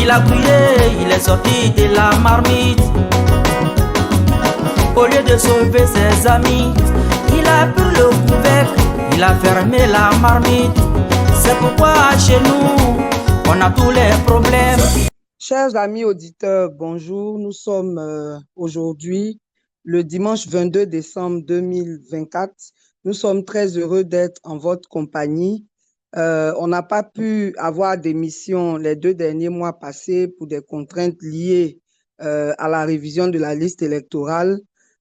Il a crié, il est sorti de la marmite. Au lieu de sauver ses amis, il a pris le couvercle, il a fermé la marmite. C'est pourquoi chez nous, on a tous les problèmes. Chers amis auditeurs, bonjour. Nous sommes aujourd'hui le dimanche 22 décembre 2024. Nous sommes très heureux d'être en votre compagnie. On n'a pas pu avoir d'émission les 2 derniers mois passés pour des contraintes liées à la révision de la liste électorale.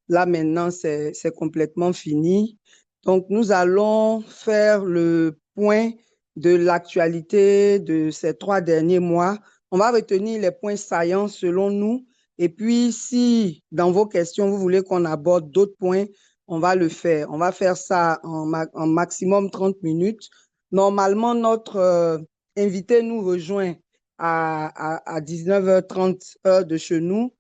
Là, maintenant, c'est complètement fini. Donc, nous allons faire le point de l'actualité de ces 3 derniers mois. On va retenir les points saillants selon nous. Et puis, si dans vos questions, vous voulez qu'on aborde d'autres points, on va le faire. On va faire ça en maximum 30 minutes. Normalement, notre invité nous rejoint à 19h30 heure de chez nous.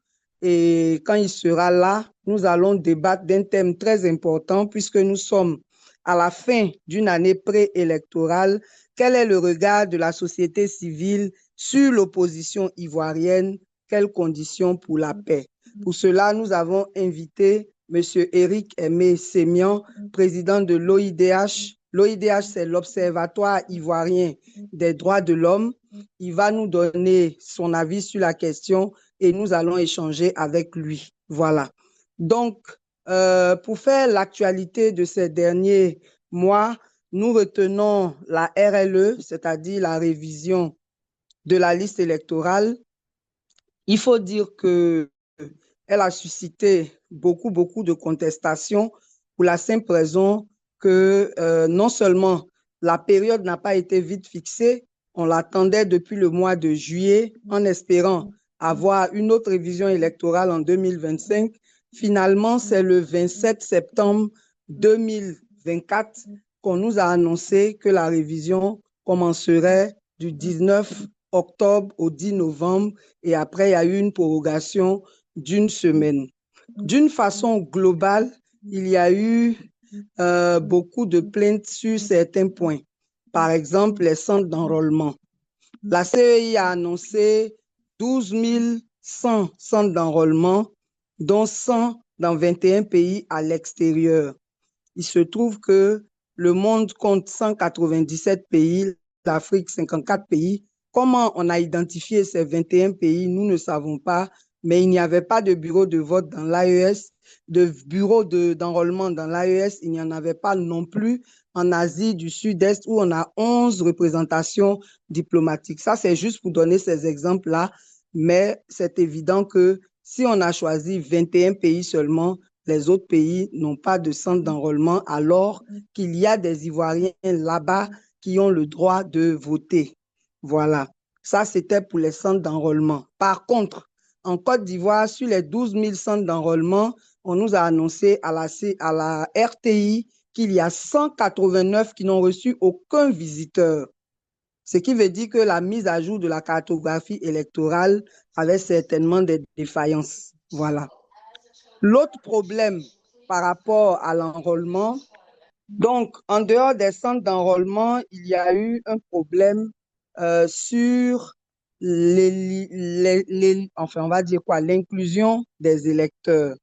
Et quand il sera là, nous allons débattre d'un thème très important puisque nous sommes à la fin d'une année préélectorale. Quel est le regard de la société civile sur l'opposition ivoirienne? Quelles conditions pour la paix? Pour cela, nous avons invité M. Éric Aimé Sémian, président de l'OIDH. L'OIDH, c'est l'Observatoire ivoirien des droits de l'homme. Il va nous donner son avis sur la question et nous allons échanger avec lui. Voilà. Donc, pour faire l'actualité de ces derniers mois, nous retenons la RLE, c'est-à-dire la révision de la liste électorale. Il faut dire qu'elle a suscité beaucoup de contestations pour la simple raison que non seulement la période n'a pas été vite fixée, on l'attendait depuis le mois de juillet en espérant avoir une autre révision électorale en 2025. Finalement, c'est le 27 septembre 2024 qu'on nous a annoncé que la révision commencerait du 19 octobre au 10 novembre et après, il y a eu une prorogation d'une semaine. D'une façon globale, il y a eu beaucoup de plaintes sur certains points. Par exemple, les centres d'enrôlement. La CEI a annoncé 12 100 centres d'enrôlement, dont 100 dans 21 pays à l'extérieur. Il se trouve que le monde compte 197 pays, l'Afrique 54 pays. Comment on a identifié ces 21 pays, nous ne savons pas, mais il n'y avait pas de bureau de vote dans l'AES, de bureau d'enrôlement dans l'AES, il n'y en avait pas non plus en Asie du Sud-Est où on a 11 représentations diplomatiques. Ça, c'est juste pour donner ces exemples-là, mais c'est évident que si on a choisi 21 pays seulement, les autres pays n'ont pas de centre d'enrôlement alors qu'il y a des Ivoiriens là-bas qui ont le droit de voter. Voilà, ça c'était pour les centres d'enrôlement. Par contre, en Côte d'Ivoire, sur les 12 000 centres d'enrôlement, on nous a annoncé à la RTI qu'il y a 189 qui n'ont reçu aucun visiteur. Ce qui veut dire que la mise à jour de la cartographie électorale avait certainement des défaillances. Voilà. L'autre problème par rapport à l'enrôlement, donc en dehors des centres d'enrôlement, il y a eu un problème sur on va dire quoi, l'inclusion des électeurs.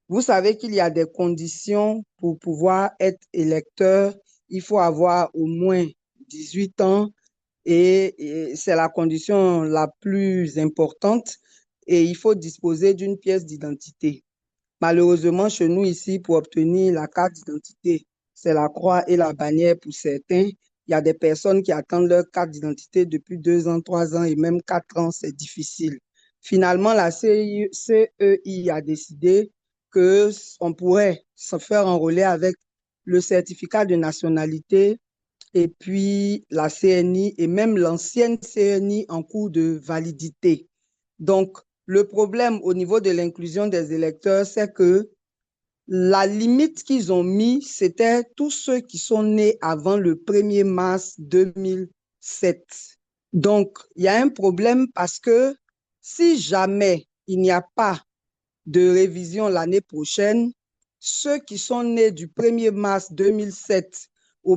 Vous savez qu'il y a des conditions pour pouvoir être électeur. Il faut avoir au moins 18 ans et c'est la condition la plus importante et il faut disposer d'une pièce d'identité. Malheureusement, chez nous ici, pour obtenir la carte d'identité, c'est la croix et la bannière pour certains. Il y a des personnes qui attendent leur carte d'identité depuis 2 ans, 3 ans et même 4 ans, c'est difficile. Finalement, la CEI a décidé qu'on pourrait se faire enrôler avec le certificat de nationalité et puis la CNI et même l'ancienne CNI en cours de validité. Donc, le problème au niveau de l'inclusion des électeurs, c'est que la limite qu'ils ont mis, c'était tous ceux qui sont nés avant le 1er mars 2007. Donc, il y a un problème parce que si jamais il n'y a pas de révision l'année prochaine, ceux qui sont nés du 1er mars 2007 au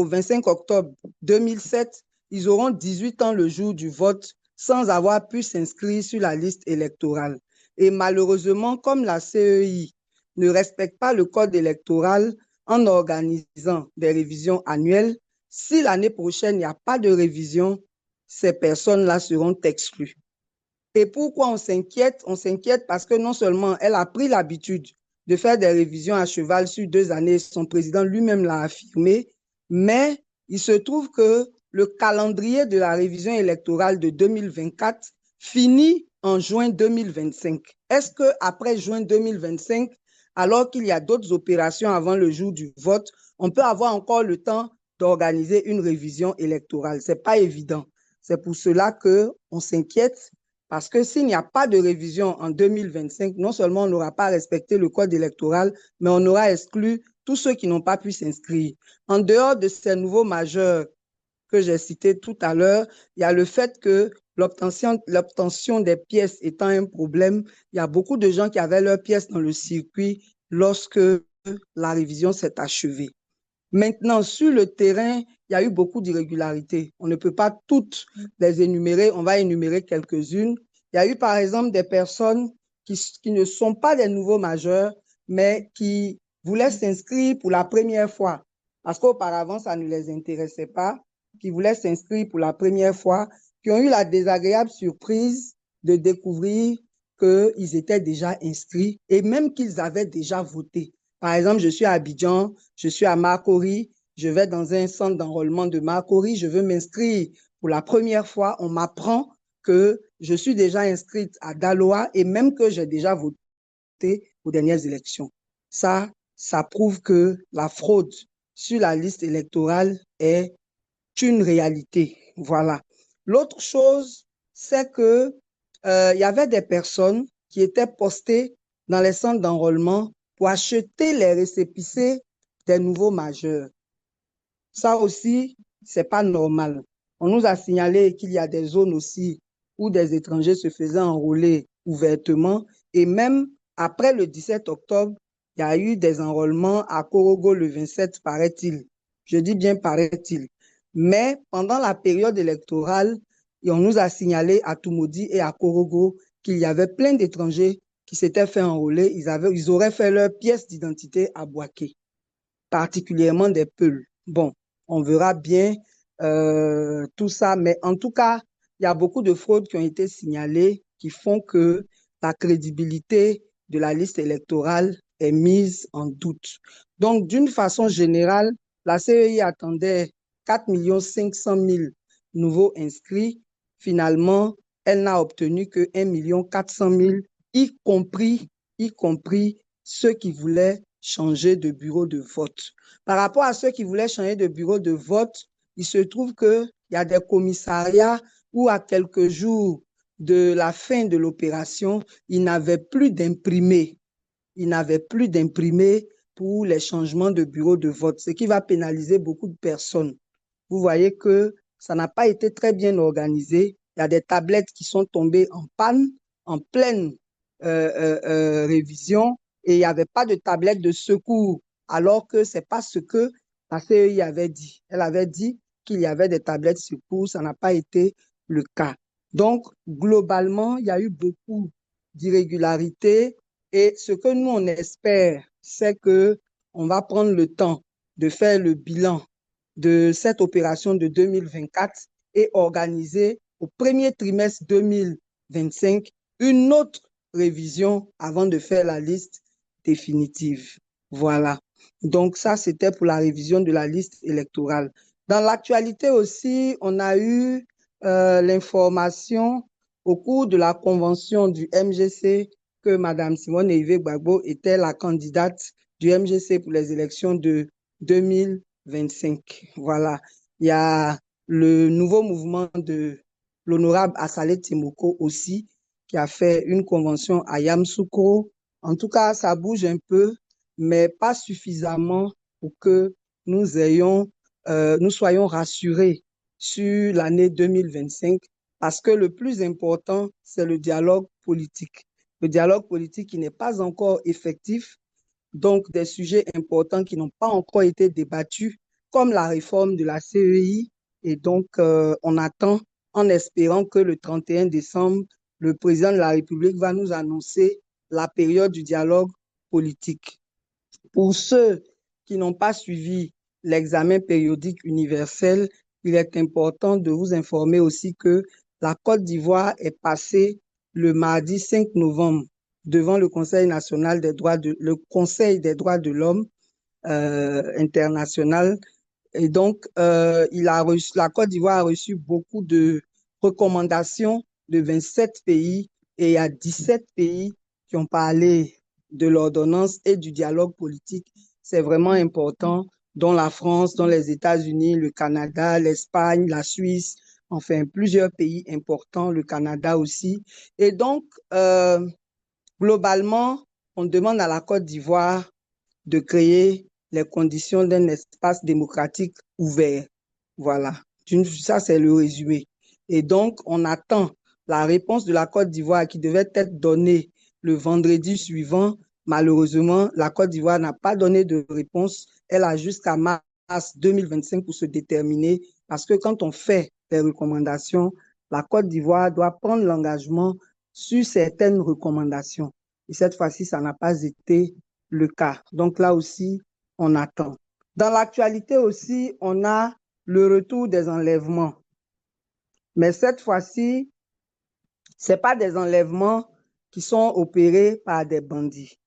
25 octobre 2007 ils auront 18 ans le jour du vote sans avoir pu s'inscrire sur la liste électorale. Et malheureusement, comme la CEI ne respecte pas le code électoral en organisant des révisions annuelles, si l'année prochaine, il n'y a pas de révision, ces personnes-là seront exclues. Et pourquoi on s'inquiète? On s'inquiète parce que non seulement elle a pris l'habitude de faire des révisions à cheval sur 2 années, son président lui-même l'a affirmé, mais il se trouve que le calendrier de la révision électorale de 2024 finit en juin 2025. Est-ce qu'après juin 2025, alors qu'il y a d'autres opérations avant le jour du vote, on peut avoir encore le temps d'organiser une révision électorale? Ce n'est pas évident. C'est pour cela qu'on s'inquiète parce que s'il n'y a pas de révision en 2025, non seulement on n'aura pas respecté le code électoral, mais on aura exclu tous ceux qui n'ont pas pu s'inscrire. En dehors de ces nouveaux majeurs que j'ai cités tout à l'heure, il y a le fait que l'obtention des pièces étant un problème, il y a beaucoup de gens qui avaient leurs pièces dans le circuit lorsque la révision s'est achevée. Maintenant, sur le terrain, il y a eu beaucoup d'irrégularités. On ne peut pas toutes les énumérer, on va énumérer quelques-unes. Il y a eu par exemple des personnes qui ne sont pas des nouveaux majeurs, mais qui voulaient s'inscrire pour la première fois, parce qu'auparavant, ça ne les intéressait pas, qui voulaient s'inscrire pour la première fois, qui ont eu la désagréable surprise de découvrir qu'ils étaient déjà inscrits et même qu'ils avaient déjà voté. Par exemple, je suis à Abidjan, je suis à Marcory, je vais dans un centre d'enrôlement de Marcory, je veux m'inscrire pour la première fois, on m'apprend que je suis déjà inscrite à Daloa et même que j'ai déjà voté aux dernières élections. Ça prouve que la fraude sur la liste électorale est une réalité. Voilà. L'autre chose, c'est que y avait des personnes qui étaient postées dans les centres d'enrôlement pour acheter les récépissés des nouveaux majeurs. Ça aussi, c'est pas normal. On nous a signalé qu'il y a des zones aussi où des étrangers se faisaient enrôler ouvertement et même après le 17 octobre, il y a eu des enrôlements à Korogo le 27, paraît-il. Je dis bien paraît-il. Mais pendant la période électorale, on nous a signalé à Tumodi et à Korogo qu'il y avait plein d'étrangers qui s'étaient fait enrôler. Ils auraient fait leur pièce d'identité à Boaké, particulièrement des Peuls. Bon, on verra bien tout ça, mais en tout cas, il y a beaucoup de fraudes qui ont été signalées qui font que la crédibilité de la liste électorale est mise en doute. Donc, d'une façon générale, la CEI attendait 4 500 000 nouveaux inscrits. Finalement, elle n'a obtenu que 1 400 000, y compris ceux qui voulaient changer de bureau de vote. Par rapport à ceux qui voulaient changer de bureau de vote, il se trouve qu'il y a des commissariats où à quelques jours de la fin de l'opération, ils n'avaient plus d'imprimés. Ils n'avaient plus d'imprimés pour les changements de bureau de vote, ce qui va pénaliser beaucoup de personnes. Vous voyez que ça n'a pas été très bien organisé. Il y a des tablettes qui sont tombées en panne en pleine révision et il n'y avait pas de tablette de secours, alors que ce n'est pas ce que la CEI avait dit. Elle avait dit qu'il y avait des tablettes secours, ça n'a pas été le cas. Donc, globalement, il y a eu beaucoup d'irrégularités et ce que nous, on espère, c'est qu'on va prendre le temps de faire le bilan de cette opération de 2024 et organiser au premier trimestre 2025 une autre révision avant de faire la liste définitive. Voilà. Donc ça, c'était pour la révision de la liste électorale. Dans l'actualité aussi, on a eu l'information au cours de la convention du MGC que Mme Simone Eivée Gbagbo était la candidate du MGC pour les élections de 2025. Voilà. Il y a le nouveau mouvement de l'honorable Assalé Timoko aussi, qui a fait une convention à Yamoussoukro. En tout cas, ça bouge un peu, mais pas suffisamment pour que nous soyons rassurés sur l'année 2025, parce que le plus important, c'est le dialogue politique. Le dialogue politique qui n'est pas encore effectif, donc des sujets importants qui n'ont pas encore été débattus, comme la réforme de la CEI, Et donc, on attend en espérant que le 31 décembre, le président de la République va nous annoncer la période du dialogue politique. Pour ceux qui n'ont pas suivi l'examen périodique universel, il est important de vous informer aussi que la Côte d'Ivoire est passée le mardi 5 novembre devant le Conseil national des droits le Conseil des droits de l'homme international. Et donc, la Côte d'Ivoire a reçu beaucoup de recommandations de 27 pays et il y a 17 pays qui ont parlé de l'ordonnance et du dialogue politique. C'est vraiment important, dont la France, dont les États-Unis, le Canada, l'Espagne, la Suisse, enfin plusieurs pays importants, le Canada aussi. Et donc, globalement, on demande à la Côte d'Ivoire de créer les conditions d'un espace démocratique ouvert. Voilà, ça c'est le résumé. Et donc, on attend la réponse de la Côte d'Ivoire qui devait être donnée le vendredi suivant. Malheureusement, la Côte d'Ivoire n'a pas donné de réponse. Elle a jusqu'à mars 2025 pour se déterminer parce que quand on fait des recommandations, la Côte d'Ivoire doit prendre l'engagement sur certaines recommandations. Et cette fois-ci, ça n'a pas été le cas. Donc là aussi, on attend. Dans l'actualité aussi, on a le retour des enlèvements. Mais cette fois-ci, ce n'est pas des enlèvements qui sont opérés par des bandits.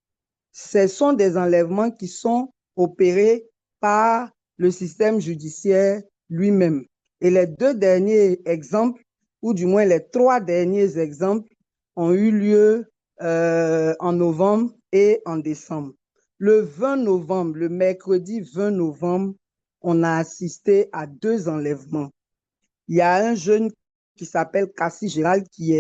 Ce sont des enlèvements qui sont opérés par le système judiciaire lui-même. Et les deux derniers exemples, ou du moins les trois derniers exemples, ont eu lieu en novembre et en décembre. Le 20 novembre, le mercredi 20 novembre, on a assisté à deux enlèvements. Il y a un jeune qui s'appelle Cassie Gérald qui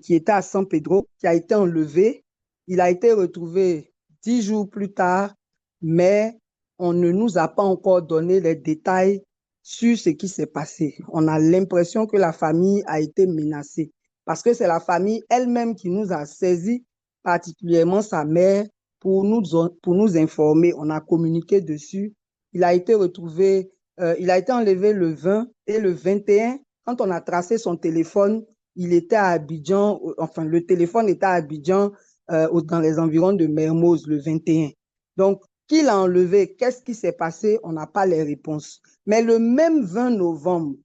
était à San Pedro, qui a été enlevé. Il a été retrouvé 10 jours plus tard, mais on ne nous a pas encore donné les détails sur ce qui s'est passé. On a l'impression que la famille a été menacée parce que c'est la famille elle-même qui nous a saisi, particulièrement sa mère, pour nous informer. On a communiqué dessus. Il a été retrouvé, il a été enlevé le 20 et le 21. Quand on a tracé son téléphone, il était à Abidjan, enfin le téléphone était à Abidjan dans les environs de Mermoz le 21. Donc, qui l'a enlevé? Qu'est-ce qui s'est passé? On n'a pas les réponses. Mais le même 20 novembre,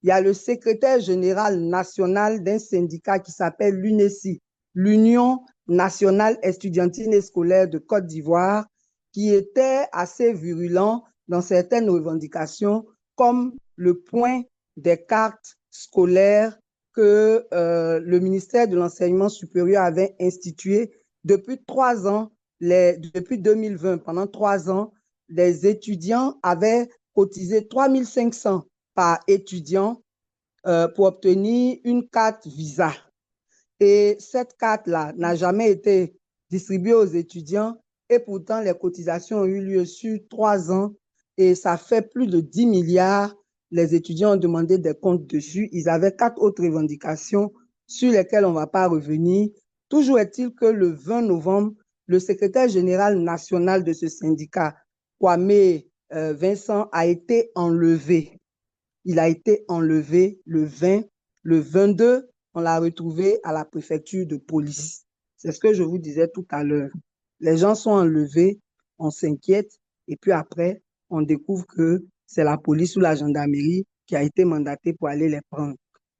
il y a le secrétaire général national d'un syndicat qui s'appelle l'UNESI, l'Union nationale estudiantine et scolaire de Côte d'Ivoire, qui était assez virulent dans certaines revendications, comme le point des cartes scolaires que le ministère de l'Enseignement supérieur avait institué depuis 3 ans, depuis 2020, pendant 3 ans, les étudiants avaient cotisé 3 500 par étudiant pour obtenir une carte Visa. Et cette carte-là n'a jamais été distribuée aux étudiants et pourtant les cotisations ont eu lieu sur 3 ans et ça fait plus de 10 milliards. Les étudiants ont demandé des comptes dessus. Ils avaient 4 autres revendications sur lesquelles on ne va pas revenir. Toujours est-il que le 20 novembre, le secrétaire général national de ce syndicat, Kwame Vincent, a été enlevé. Il a été enlevé le 20, le 22, on l'a retrouvé à la préfecture de police. C'est ce que je vous disais tout à l'heure. Les gens sont enlevés, on s'inquiète, et puis après, on découvre que c'est la police ou la gendarmerie qui a été mandatée pour aller les prendre.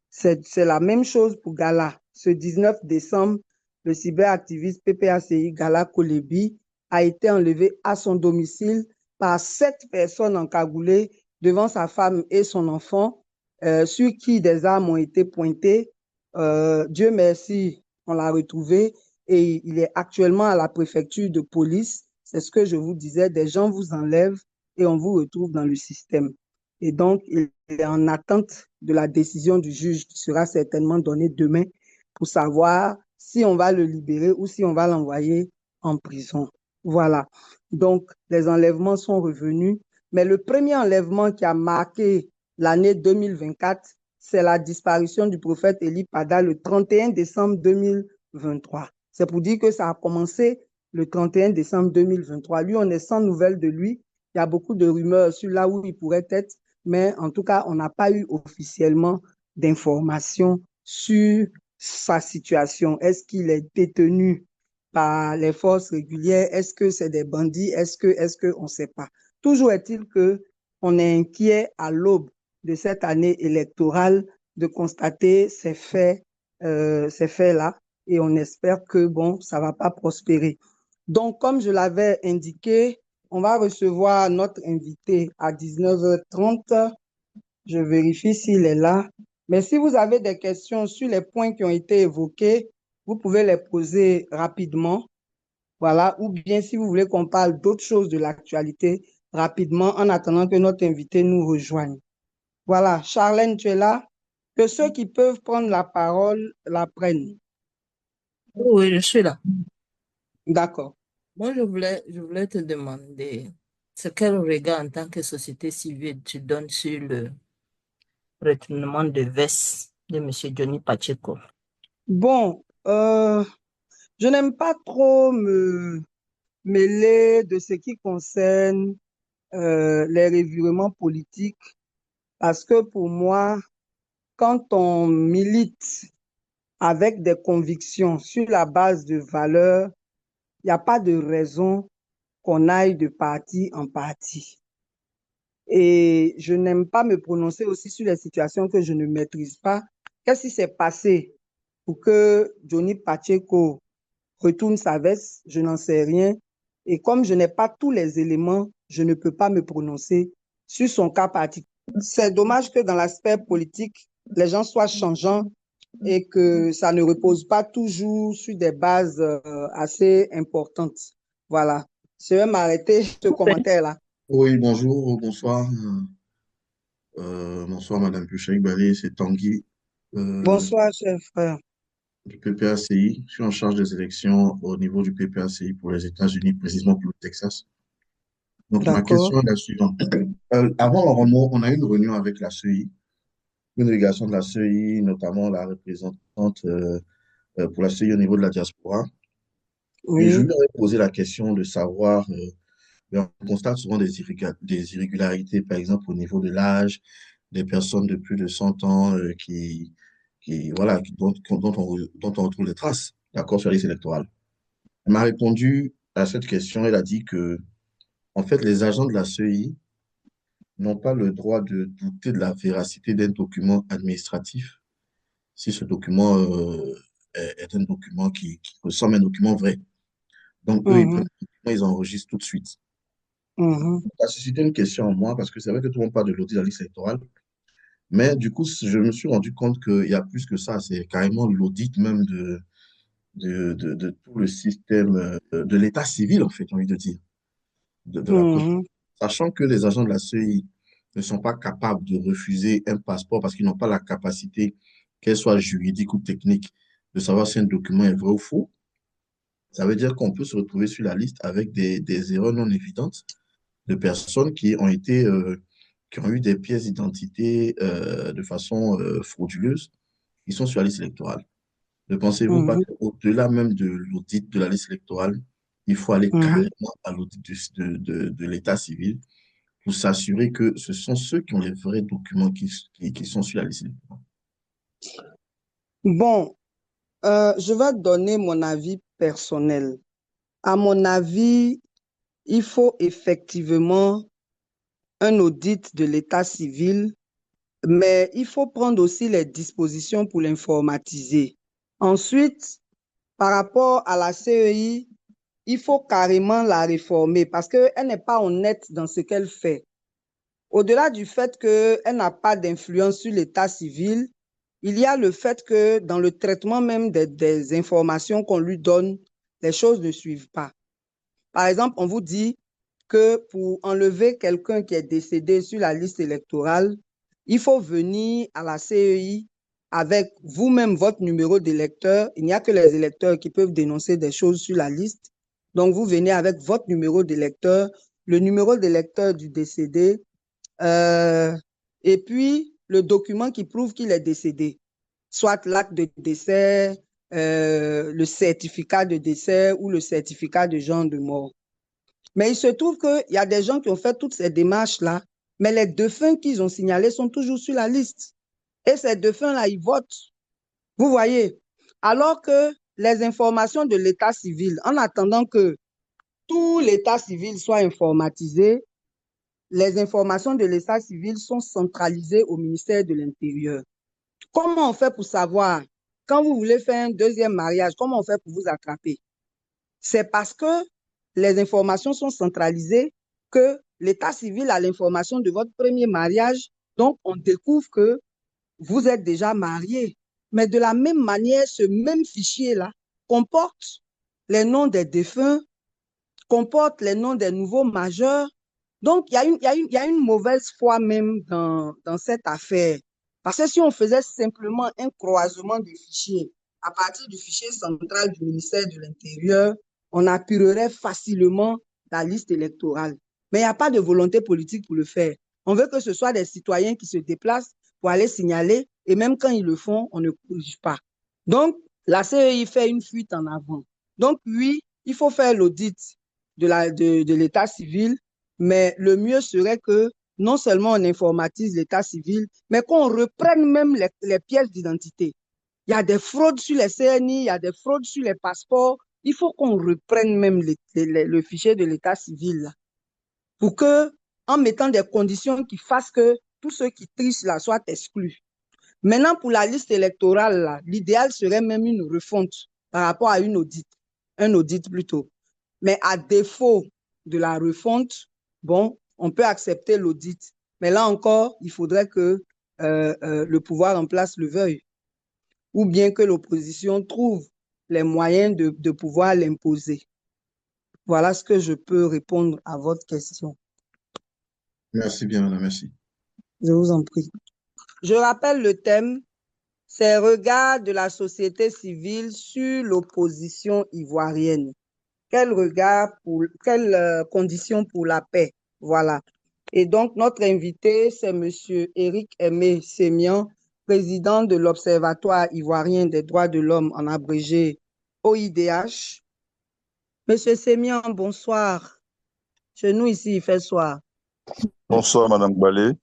C'est la même chose pour Gala. Ce 19 décembre, le cyberactiviste PPACI Gala Kolebi a été enlevé à son domicile par 7 personnes encagoulées devant sa femme et son enfant, sur qui des armes ont été pointées. Dieu merci, on l'a retrouvé et il est actuellement à la préfecture de police. C'est ce que je vous disais, des gens vous enlèvent et on vous retrouve dans le système. Et donc, il est en attente de la décision du juge qui sera certainement donnée demain pour savoir si on va le libérer ou si on va l'envoyer en prison. Voilà. Donc, les enlèvements sont revenus. Mais le premier enlèvement qui a marqué l'année 2024, c'est la disparition du prophète Eli Pada le 31 décembre 2023. C'est pour dire que ça a commencé le 31 décembre 2023. Lui, on est sans nouvelles de lui. Il y a beaucoup de rumeurs sur là où il pourrait être, mais en tout cas, on n'a pas eu officiellement d'informations sur sa situation. Est-ce qu'il est détenu par les forces régulières? Est-ce que c'est des bandits? On ne sait pas. Toujours est-il que on est inquiet à l'aube de cette année électorale de constater ces faits-là, et on espère que bon, ça ne va pas prospérer. Donc, comme je l'avais indiqué, on va recevoir notre invité à 19h30. Je vérifie s'il est là. Mais si vous avez des questions sur les points qui ont été évoqués, vous pouvez les poser rapidement. Voilà. Ou bien si vous voulez qu'on parle d'autres choses de l'actualité rapidement en attendant que notre invité nous rejoigne. Voilà. Charlène, tu es là? Que ceux qui peuvent prendre la parole la prennent. Oui, je suis là. D'accord. Moi, je voulais te demander ce quel regard en tant que société civile tu donnes sur le retournement de veste de M. Johnny Pacheco. Bon, je n'aime pas trop me mêler de ce qui concerne les revirements politiques parce que pour moi, quand on milite avec des convictions sur la base de valeurs, il n'y a pas de raison qu'on aille de parti en parti. Et je n'aime pas me prononcer aussi sur les situations que je ne maîtrise pas. Qu'est-ce qui s'est passé pour que Johnny Pacheco retourne sa veste? Je n'en sais rien. Et comme je n'ai pas tous les éléments, je ne peux pas me prononcer sur son cas particulier. C'est dommage que dans l'aspect politique, les gens soient changeants et que ça ne repose pas toujours sur des bases assez importantes. Voilà. Je vais m'arrêter ce commentaire-là. Oui, bonjour, bonsoir. Bonsoir, Madame Puchek Balé, c'est Tanguy Bonsoir, cher frère. du PPACI. Je suis en charge des élections au niveau du PPACI pour les États-Unis, précisément pour le Texas. Donc, ma D'accord. question est la suivante. Avant le remote, on a eu une réunion avec la CEI, une délégation de la CEI, notamment la représentante pour la CEI au niveau de la diaspora. Et je Oui. lui ai posé la question de savoir, on constate souvent des irrégularités, par exemple au niveau de l'âge, des personnes de plus de 100 ans voilà, dont on retrouve des traces, d'accord, sur la liste électorale. Elle m'a répondu à cette question, elle a dit que, en fait, les agents de la CEI n'ont pas le droit de douter de la véracité d'un document administratif si ce document est un document qui ressemble à un document vrai. Donc, eux, ils prennent Mhm, le document, ils enregistrent tout de suite. mhm, Ça a suscité une question en moi, parce que c'est vrai que tout le monde parle de l'audit de la liste électorale, mais du coup, je me suis rendu compte qu'il y a plus que ça, c'est carrément l'audit même de tout le système, de l'état civil, en fait, j'ai envie de dire, de la cause. mhm, Sachant que les agents de la CEI ne sont pas capables de refuser un passeport parce qu'ils n'ont pas la capacité, qu'elle soit juridique ou technique, de savoir si un document est vrai ou faux, ça veut dire qu'on peut se retrouver sur la liste avec des erreurs non évidentes de personnes qui ont eu des pièces d'identité de façon frauduleuse, qui sont sur la liste électorale. Ne pensez-vous pas mhm, qu'au-delà même de l'audit de la liste électorale, il faut aller mhm. carrément à l'audit de l'état civil pour s'assurer que ce sont ceux qui ont les vrais documents qui sont sur la liste électorale? Bon, je vais donner mon avis personnel. À mon avis, il faut effectivement un audit de l'état civil, mais il faut prendre aussi les dispositions pour l'informatiser. Ensuite, par rapport à la CEI, il faut carrément la réformer parce qu'elle n'est pas honnête dans ce qu'elle fait. Au-delà du fait qu'elle n'a pas d'influence sur l'état civil, il y a le fait que dans le traitement même des informations qu'on lui donne, les choses ne suivent pas. Par exemple, on vous dit que pour enlever quelqu'un qui est décédé sur la liste électorale, il faut venir à la CEI avec vous-même votre numéro d'électeur. Il n'y a que les électeurs qui peuvent dénoncer des choses sur la liste. Donc, vous venez avec votre numéro d'électeur, le numéro d'électeur du décédé, euh, et puis le document qui prouve qu'il est décédé, soit l'acte de décès, le certificat de décès ou le certificat de genre de mort. Mais il se trouve qu'il y a des gens qui ont fait toutes ces démarches-là, Mais les défunts qu'ils ont signalés sont toujours sur la liste. Et ces défunts-là, ils votent. Vous voyez? Alors que les informations de l'état civil, en attendant que tout l'état civil soit informatisé, les informations de l'état civil sont centralisées au ministère de l'Intérieur. Comment on fait pour savoir, quand vous voulez faire un deuxième mariage, comment on fait pour vous attraper? C'est parce que les informations sont centralisées que l'état civil a l'information de votre premier mariage, donc on découvre que vous êtes déjà marié. Mais de la même manière, ce même fichier-là comporte les noms des défunts, comporte les noms des nouveaux majeurs. Donc, il y a une mauvaise foi même dans cette affaire. Parce que si on faisait simplement un croisement de fichiers à partir du fichier central du ministère de l'Intérieur, on apurerait facilement la liste électorale. Mais il n'y a pas de volonté politique pour le faire. On veut que ce soit des citoyens qui se déplacent pour aller signaler, et même quand ils le font, on ne corrige pas. Donc, la CEI fait une fuite en avant. Donc, oui, il faut faire l'audit de l'état civil, mais le mieux serait que non seulement on informatise l'état civil, mais qu'on reprenne même les pièces d'identité. Il y a des fraudes sur les CNI, il y a des fraudes sur les passeports. Il faut qu'on reprenne même le fichier de l'état civil là, pour que, en mettant des conditions qui fassent que tous ceux qui trichent là soient exclus. Maintenant, pour la liste électorale, l'idéal serait même une refonte par rapport à un audit plutôt. Mais à défaut de la refonte, bon, on peut accepter l'audit. Mais là encore, il faudrait que le pouvoir en place le veuille, ou bien que l'opposition trouve les moyens de pouvoir l'imposer. Voilà ce que je peux répondre à votre question. Merci bien, madame, merci. Je vous en prie. Je rappelle le thème, c'est regard de la société civile sur l'opposition ivoirienne. Quel regard, quelles conditions pour la paix? Voilà. Et donc, notre invité, c'est M. Éric Aimé Sémian, président de l'Observatoire ivoirien des droits de l'homme, en abrégé OIDH. Monsieur Sémian, bonsoir. Chez nous, ici, il fait soir. Bonsoir, Madame Balé.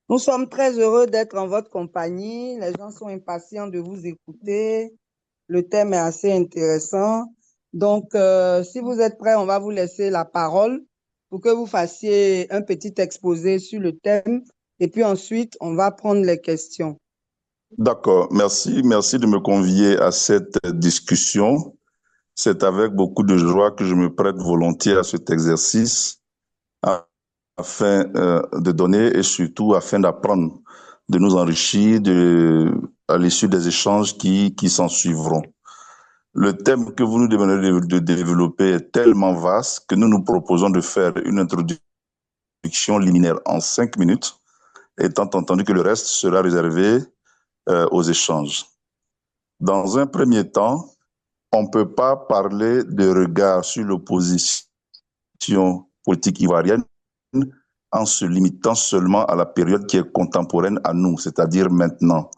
Nous sommes très heureux d'être en votre compagnie. Les gens sont impatients de vous écouter. Le thème est assez intéressant. Donc, si vous êtes prêts, on va vous laisser la parole pour que vous fassiez un petit exposé sur le thème. Et puis ensuite, on va prendre les questions. D'accord, merci. Merci de me convier à cette discussion. C'est avec beaucoup de joie que je me prête volontiers à cet exercice afin de donner et surtout afin d'apprendre, de nous enrichir à l'issue des échanges qui s'en suivront. Le thème que vous nous demandez de développer est tellement vaste que nous nous proposons de faire une introduction liminaire en 5 minutes, étant entendu que le reste sera réservé aux échanges. Dans un premier temps, on ne peut pas parler de regard sur l'opposition politique ivoirienne en se limitant seulement à la période qui est contemporaine à nous, c'est-à-dire maintenant.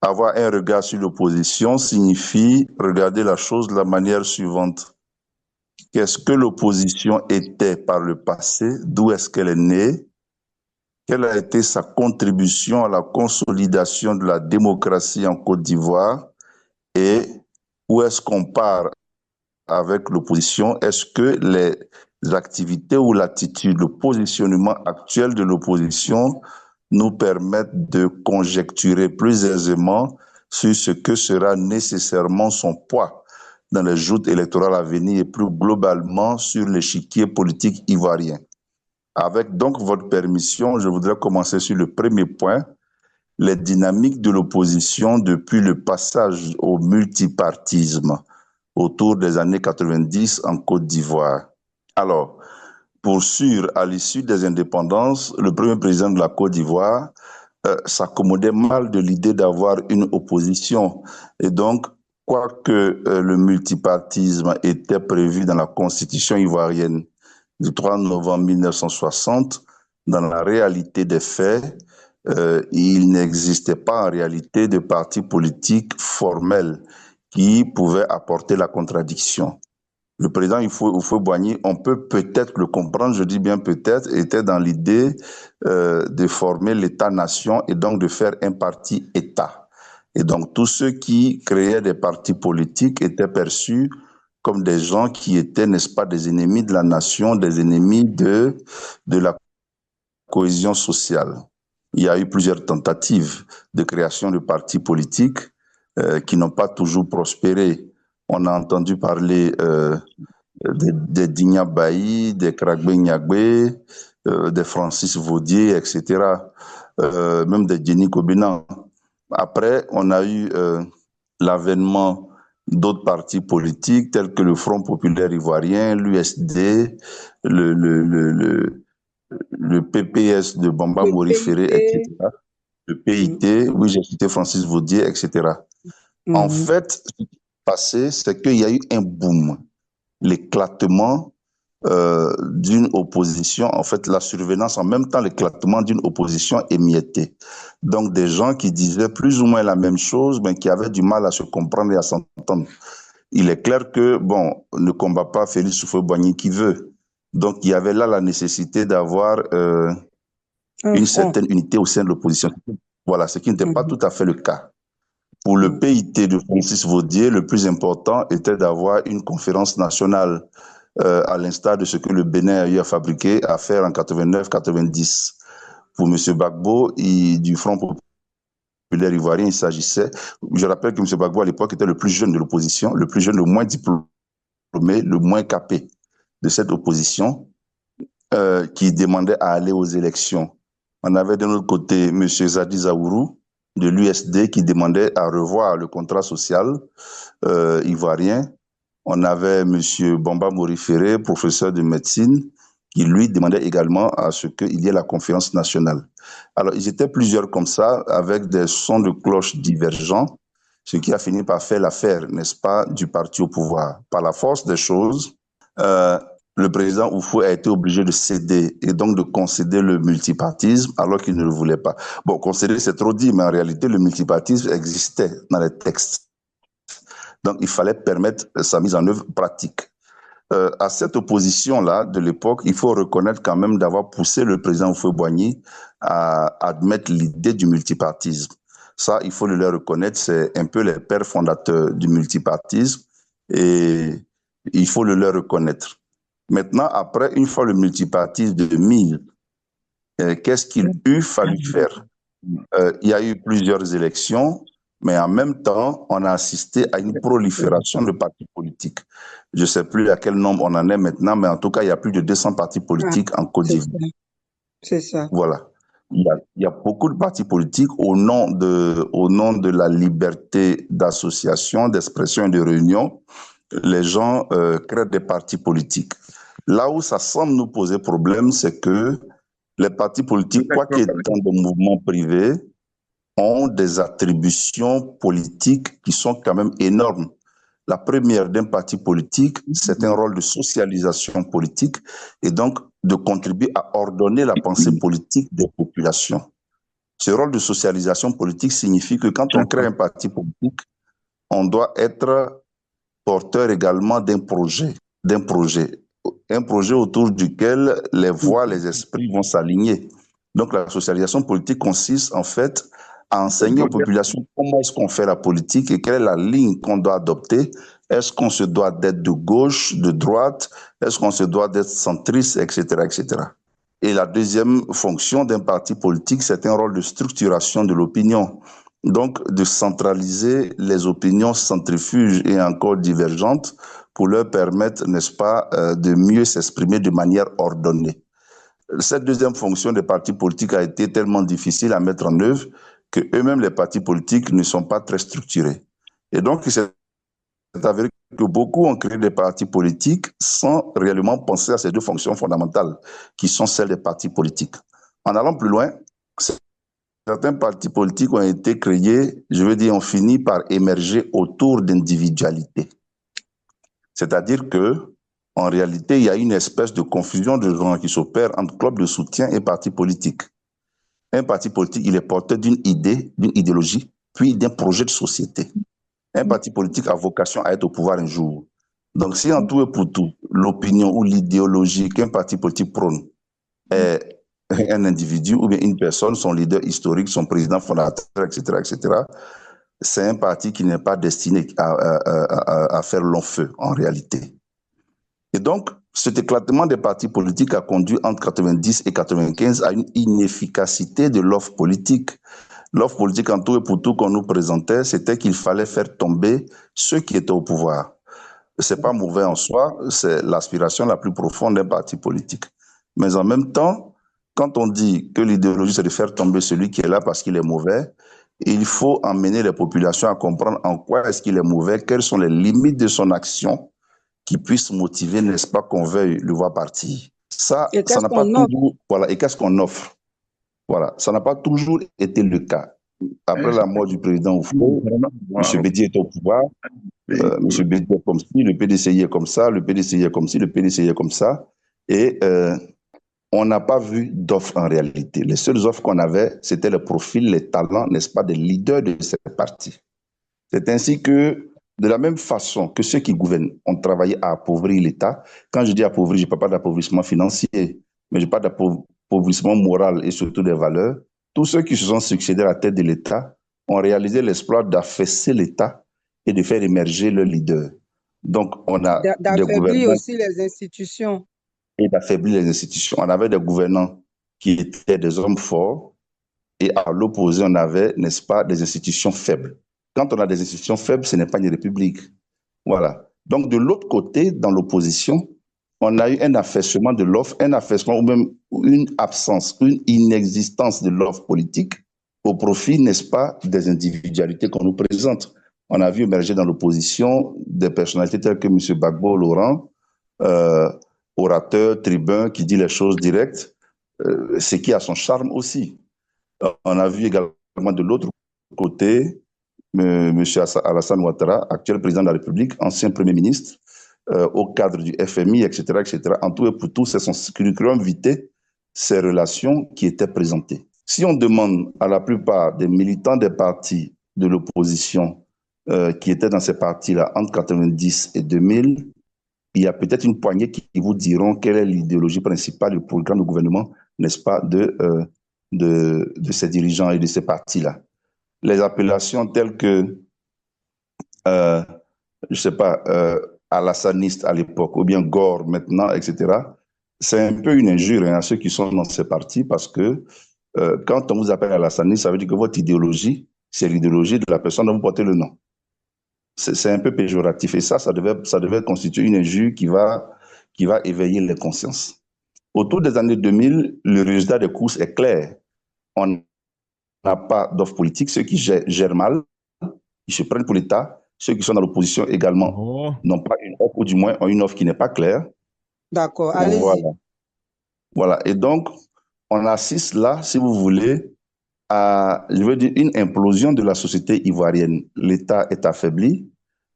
Avoir un regard sur l'opposition signifie regarder la chose de la manière suivante. Qu'est-ce que l'opposition était par le passé? D'où est-ce qu'elle est née? Quelle a été sa contribution à la consolidation de la démocratie en Côte d'Ivoire? Et où est-ce qu'on part avec l'opposition? Est-ce que les activités ou l'attitude, le positionnement actuel de l'opposition nous permettent de conjecturer plus aisément sur ce que sera nécessairement son poids dans les joutes électorales à venir et plus globalement sur l'échiquier politique ivoirien? Avec donc votre permission, je voudrais commencer sur le premier point, les dynamiques de l'opposition depuis le passage au multipartisme autour des années 90 en Côte d'Ivoire. Alors, pour sûr, à l'issue des indépendances, le premier président de la Côte d'Ivoire s'accommodait mal de l'idée d'avoir une opposition. Et donc, quoique le multipartisme était prévu dans la constitution ivoirienne du 3 novembre 1960, dans la réalité des faits, il n'existait pas en réalité de parti politique formel qui pouvait apporter la contradiction. Le président Houphouët-Boigny, on peut peut-être le comprendre, je dis bien peut-être, était dans l'idée de former l'État-nation et donc de faire un parti État. Et donc tous ceux qui créaient des partis politiques étaient perçus comme des gens qui étaient, n'est-ce pas, des ennemis de la nation, des ennemis de la cohésion sociale. Il y a eu plusieurs tentatives de création de partis politiques qui n'ont pas toujours prospéré. On a entendu parler des Digna Bailly, des Kragbe Nyagbe, des Francis Vaudier, etc. Même des Jenny Kobinan. Après, on a eu l'avènement d'autres partis politiques tels que le Front populaire ivoirien, l'USD, le PPS de Bamba Mori Ferré, etc. Le PIT, oui, j'ai cité Francis Vaudier, etc. En fait, ce qui s'est passé, c'est qu'il y a eu un boom, l'éclatement d'une opposition, en fait, la survenance, en même temps, l'éclatement d'une opposition émiettée. Donc, des gens qui disaient plus ou moins la même chose, mais qui avaient du mal à se comprendre et à s'entendre. Il est clair que, bon, ne combat pas Félix Houphouët-Boigny qui veut. Donc, il y avait là la nécessité d'avoir une certaine unité au sein de l'opposition. Voilà, ce qui n'était pas tout à fait le cas. Pour le PIT de Francis Vaudier, le plus important était d'avoir une conférence nationale, à l'instar de ce que le Bénin a eu à fabriquer, à faire en 89-90. Pour M. Gbagbo, du Front populaire ivoirien, il s'agissait, je rappelle que M. Gbagbo à l'époque était le plus jeune de l'opposition, le plus jeune, le moins diplômé, le moins capé de cette opposition, qui demandait à aller aux élections. On avait d'un autre côté M. Zadi Zaourou de l'USD qui demandait à revoir le contrat social ivoirien. On avait M. Bamba Mori Ferré, professeur de médecine, qui lui demandait également à ce qu'il y ait la conférence nationale. Alors, ils étaient plusieurs comme ça, avec des sons de cloche divergents, ce qui a fini par faire l'affaire, n'est-ce pas, du parti au pouvoir. Par la force des choses, le président Oufou a été obligé de céder et donc de concéder le multipartisme alors qu'il ne le voulait pas. Bon, concéder, c'est trop dit, mais en réalité, le multipartisme existait dans les textes. Donc, il fallait permettre sa mise en œuvre pratique. À cette opposition-là de l'époque, il faut reconnaître quand même d'avoir poussé le président Houphouët-Boigny à admettre l'idée du multipartisme. Ça, il faut le leur reconnaître, c'est un peu les pères fondateurs du multipartisme et il faut le leur reconnaître. Maintenant, après, une fois le multipartisme de 2000, qu'est-ce qu'il eût fallu faire? Il y a eu plusieurs élections, mais en même temps, on a assisté à une prolifération de partis politiques. Je ne sais plus à quel nombre on en est maintenant, mais en tout cas, il y a plus de 200 partis politiques en Côte d'Ivoire. C'est ça. Voilà. Il y a beaucoup de partis politiques au nom de la liberté d'association, d'expression et de réunion. Les gens créent des partis politiques. Là où ça semble nous poser problème, c'est que les partis politiques, quoi qu'étant des mouvements privés, ont des attributions politiques qui sont quand même énormes. La première d'un parti politique, c'est un rôle de socialisation politique et donc de contribuer à ordonner la pensée politique des populations. Ce rôle de socialisation politique signifie que quand on crée un parti politique, on doit être porteur également d'un projet autour duquel les voix, les esprits vont s'aligner. Donc la socialisation politique consiste en fait à enseigner aux populations comment est-ce qu'on fait la politique et quelle est la ligne qu'on doit adopter. Est-ce qu'on se doit d'être de gauche, de droite? Est-ce qu'on se doit d'être centriste, etc., etc. Et la deuxième fonction d'un parti politique, c'est un rôle de structuration de l'opinion. Donc, de centraliser les opinions centrifuges et encore divergentes pour leur permettre, n'est-ce pas, de mieux s'exprimer de manière ordonnée. Cette deuxième fonction des partis politiques a été tellement difficile à mettre en œuvre que eux-mêmes, les partis politiques, ne sont pas très structurés. Et donc, c'est avéré que beaucoup ont créé des partis politiques sans réellement penser à ces deux fonctions fondamentales qui sont celles des partis politiques. En allant plus loin, certains partis politiques ont été créés, je veux dire, ont fini par émerger autour d'individualités. C'est-à-dire que, en réalité, il y a une espèce de confusion de genre qui s'opère entre clubs de soutien et partis politiques. Un parti politique, il est porteur d'une idée, d'une idéologie, puis d'un projet de société. Un parti politique a vocation à être au pouvoir un jour. Donc, si en tout et pour tout, l'opinion ou l'idéologie qu'un parti politique prône est un individu ou bien une personne, son leader historique, son président fondateur, etc., c'est un parti qui n'est pas destiné à faire long feu, en réalité. Et donc, cet éclatement des partis politiques a conduit entre 90 et 95 à une inefficacité de l'offre politique. L'offre politique en tout et pour tout qu'on nous présentait, c'était qu'il fallait faire tomber ceux qui étaient au pouvoir. C'est pas mauvais en soi, c'est l'aspiration la plus profonde d'un parti politique. Mais en même temps, quand on dit que l'idéologie, c'est de faire tomber celui qui est là parce qu'il est mauvais, il faut emmener les populations à comprendre en quoi est-ce qu'il est mauvais, quelles sont les limites de son action qui puissent motiver, n'est-ce pas, qu'on veuille le voir partir. Ça n'a pas toujours... Voilà, et qu'est-ce qu'on offre? Voilà, ça n'a pas toujours été le cas. Après la mort du président Oufo, M. Bédié est au pouvoir, M. Bédié est comme ci, le PDCI est comme ça, le PDCI est comme ci, le PDCI est comme ça, et on n'a pas vu d'offres en réalité. Les seules offres qu'on avait, c'était le profil, les talents, n'est-ce pas, des leaders de ces partis. C'est ainsi que, de la même façon que ceux qui gouvernent ont travaillé à appauvrir l'État, quand je dis appauvrir, je ne parle pas d'appauvrissement financier, mais je parle d'appauvrissement moral et surtout des valeurs. Tous ceux qui se sont succédés à la tête de l'État ont réalisé l'exploit d'affaisser l'État et de faire émerger le leader. Donc, on a d'affaiblir aussi les institutions. Et d'affaiblir les institutions. On avait des gouvernants qui étaient des hommes forts et à l'opposé, on avait, n'est-ce pas, des institutions faibles. Quand on a des institutions faibles, ce n'est pas une république. Voilà. Donc, de l'autre côté, dans l'opposition, on a eu un affaissement de l'offre, un affaissement ou même une absence, une inexistence de l'offre politique au profit, n'est-ce pas, des individualités qu'on nous présente. On a vu émerger dans l'opposition des personnalités telles que M. Gbagbo Laurent, orateur, tribun, qui dit les choses directes, ce qui a son charme aussi. On a vu également de l'autre côté M. Alassane Ouattara, actuel président de la République, ancien Premier ministre, au cadre du FMI, etc., etc. En tout et pour tout, c'est son curriculum vitae, ces relations qui étaient présentées. Si on demande à la plupart des militants des partis de l'opposition qui étaient dans ces partis-là entre 90 et 2000, il y a peut-être une poignée qui vous diront quelle est l'idéologie principale, le programme de gouvernement, n'est-ce pas, de ces dirigeants et de ces partis-là. Les appellations telles que, je ne sais pas, Alassaniste à l'époque, ou bien Gore maintenant, etc., c'est un peu une injure à ceux qui sont dans ces partis parce que quand on vous appelle Alassaniste, ça veut dire que votre idéologie, c'est l'idéologie de la personne dont vous portez le nom. C'est un peu péjoratif et ça devait constituer une injure qui va éveiller les consciences. Autour des années 2000, le résultat des courses est clair. On n'a pas d'offre politique. Ceux qui gèrent mal, ils se prennent pour l'État. Ceux qui sont dans l'opposition également n'ont pas une offre, ou du moins ont une offre qui n'est pas claire. D'accord, allez-y. Voilà. Et donc, on assiste là, si vous voulez, à, je veux dire, une implosion de la société ivoirienne. L'État est affaibli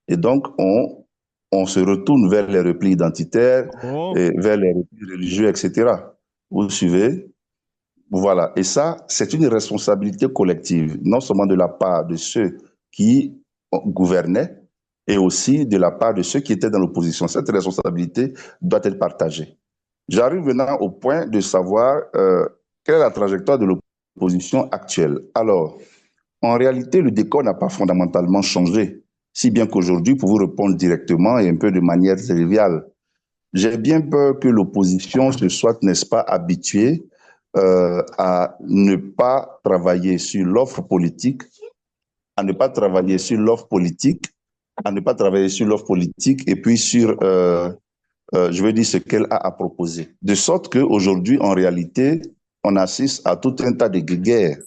et donc on se retourne vers les replis identitaires, et vers les replis religieux, etc. Vous suivez? Voilà. Et ça, c'est une responsabilité collective, non seulement de la part de ceux qui gouvernaient, et aussi de la part de ceux qui étaient dans l'opposition. Cette responsabilité doit être partagée. J'arrive maintenant au point de savoir quelle est la trajectoire de l'opposition actuelle. Alors, en réalité, le décor n'a pas fondamentalement changé, si bien qu'aujourd'hui, pour vous répondre directement et un peu de manière triviale, j'ai bien peur que l'opposition se soit, n'est-ce pas, habituée à ne pas travailler sur l'offre politique, à ne pas travailler sur l'offre politique, à ne pas travailler sur l'offre politique et puis sur, je veux dire, ce qu'elle a à proposer. De sorte qu'aujourd'hui, en réalité, on assiste à tout un tas de guerres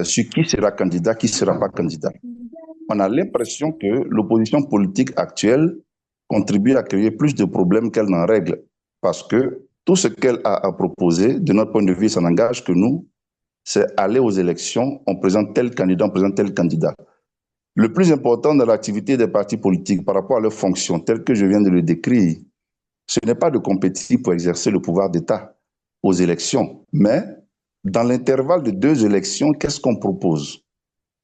sur qui sera candidat, qui ne sera pas candidat. On a l'impression que l'opposition politique actuelle contribue à créer plus de problèmes qu'elle n'en règle, parce que tout ce qu'elle a à proposer, de notre point de vue, ça n'engage que nous, c'est aller aux élections, on présente tel candidat, on présente tel candidat. Le plus important dans l'activité des partis politiques par rapport à leurs fonctions, telles que je viens de le décrire, ce n'est pas de compétir pour exercer le pouvoir d'État aux élections, mais dans l'intervalle de 2 élections, qu'est-ce qu'on propose?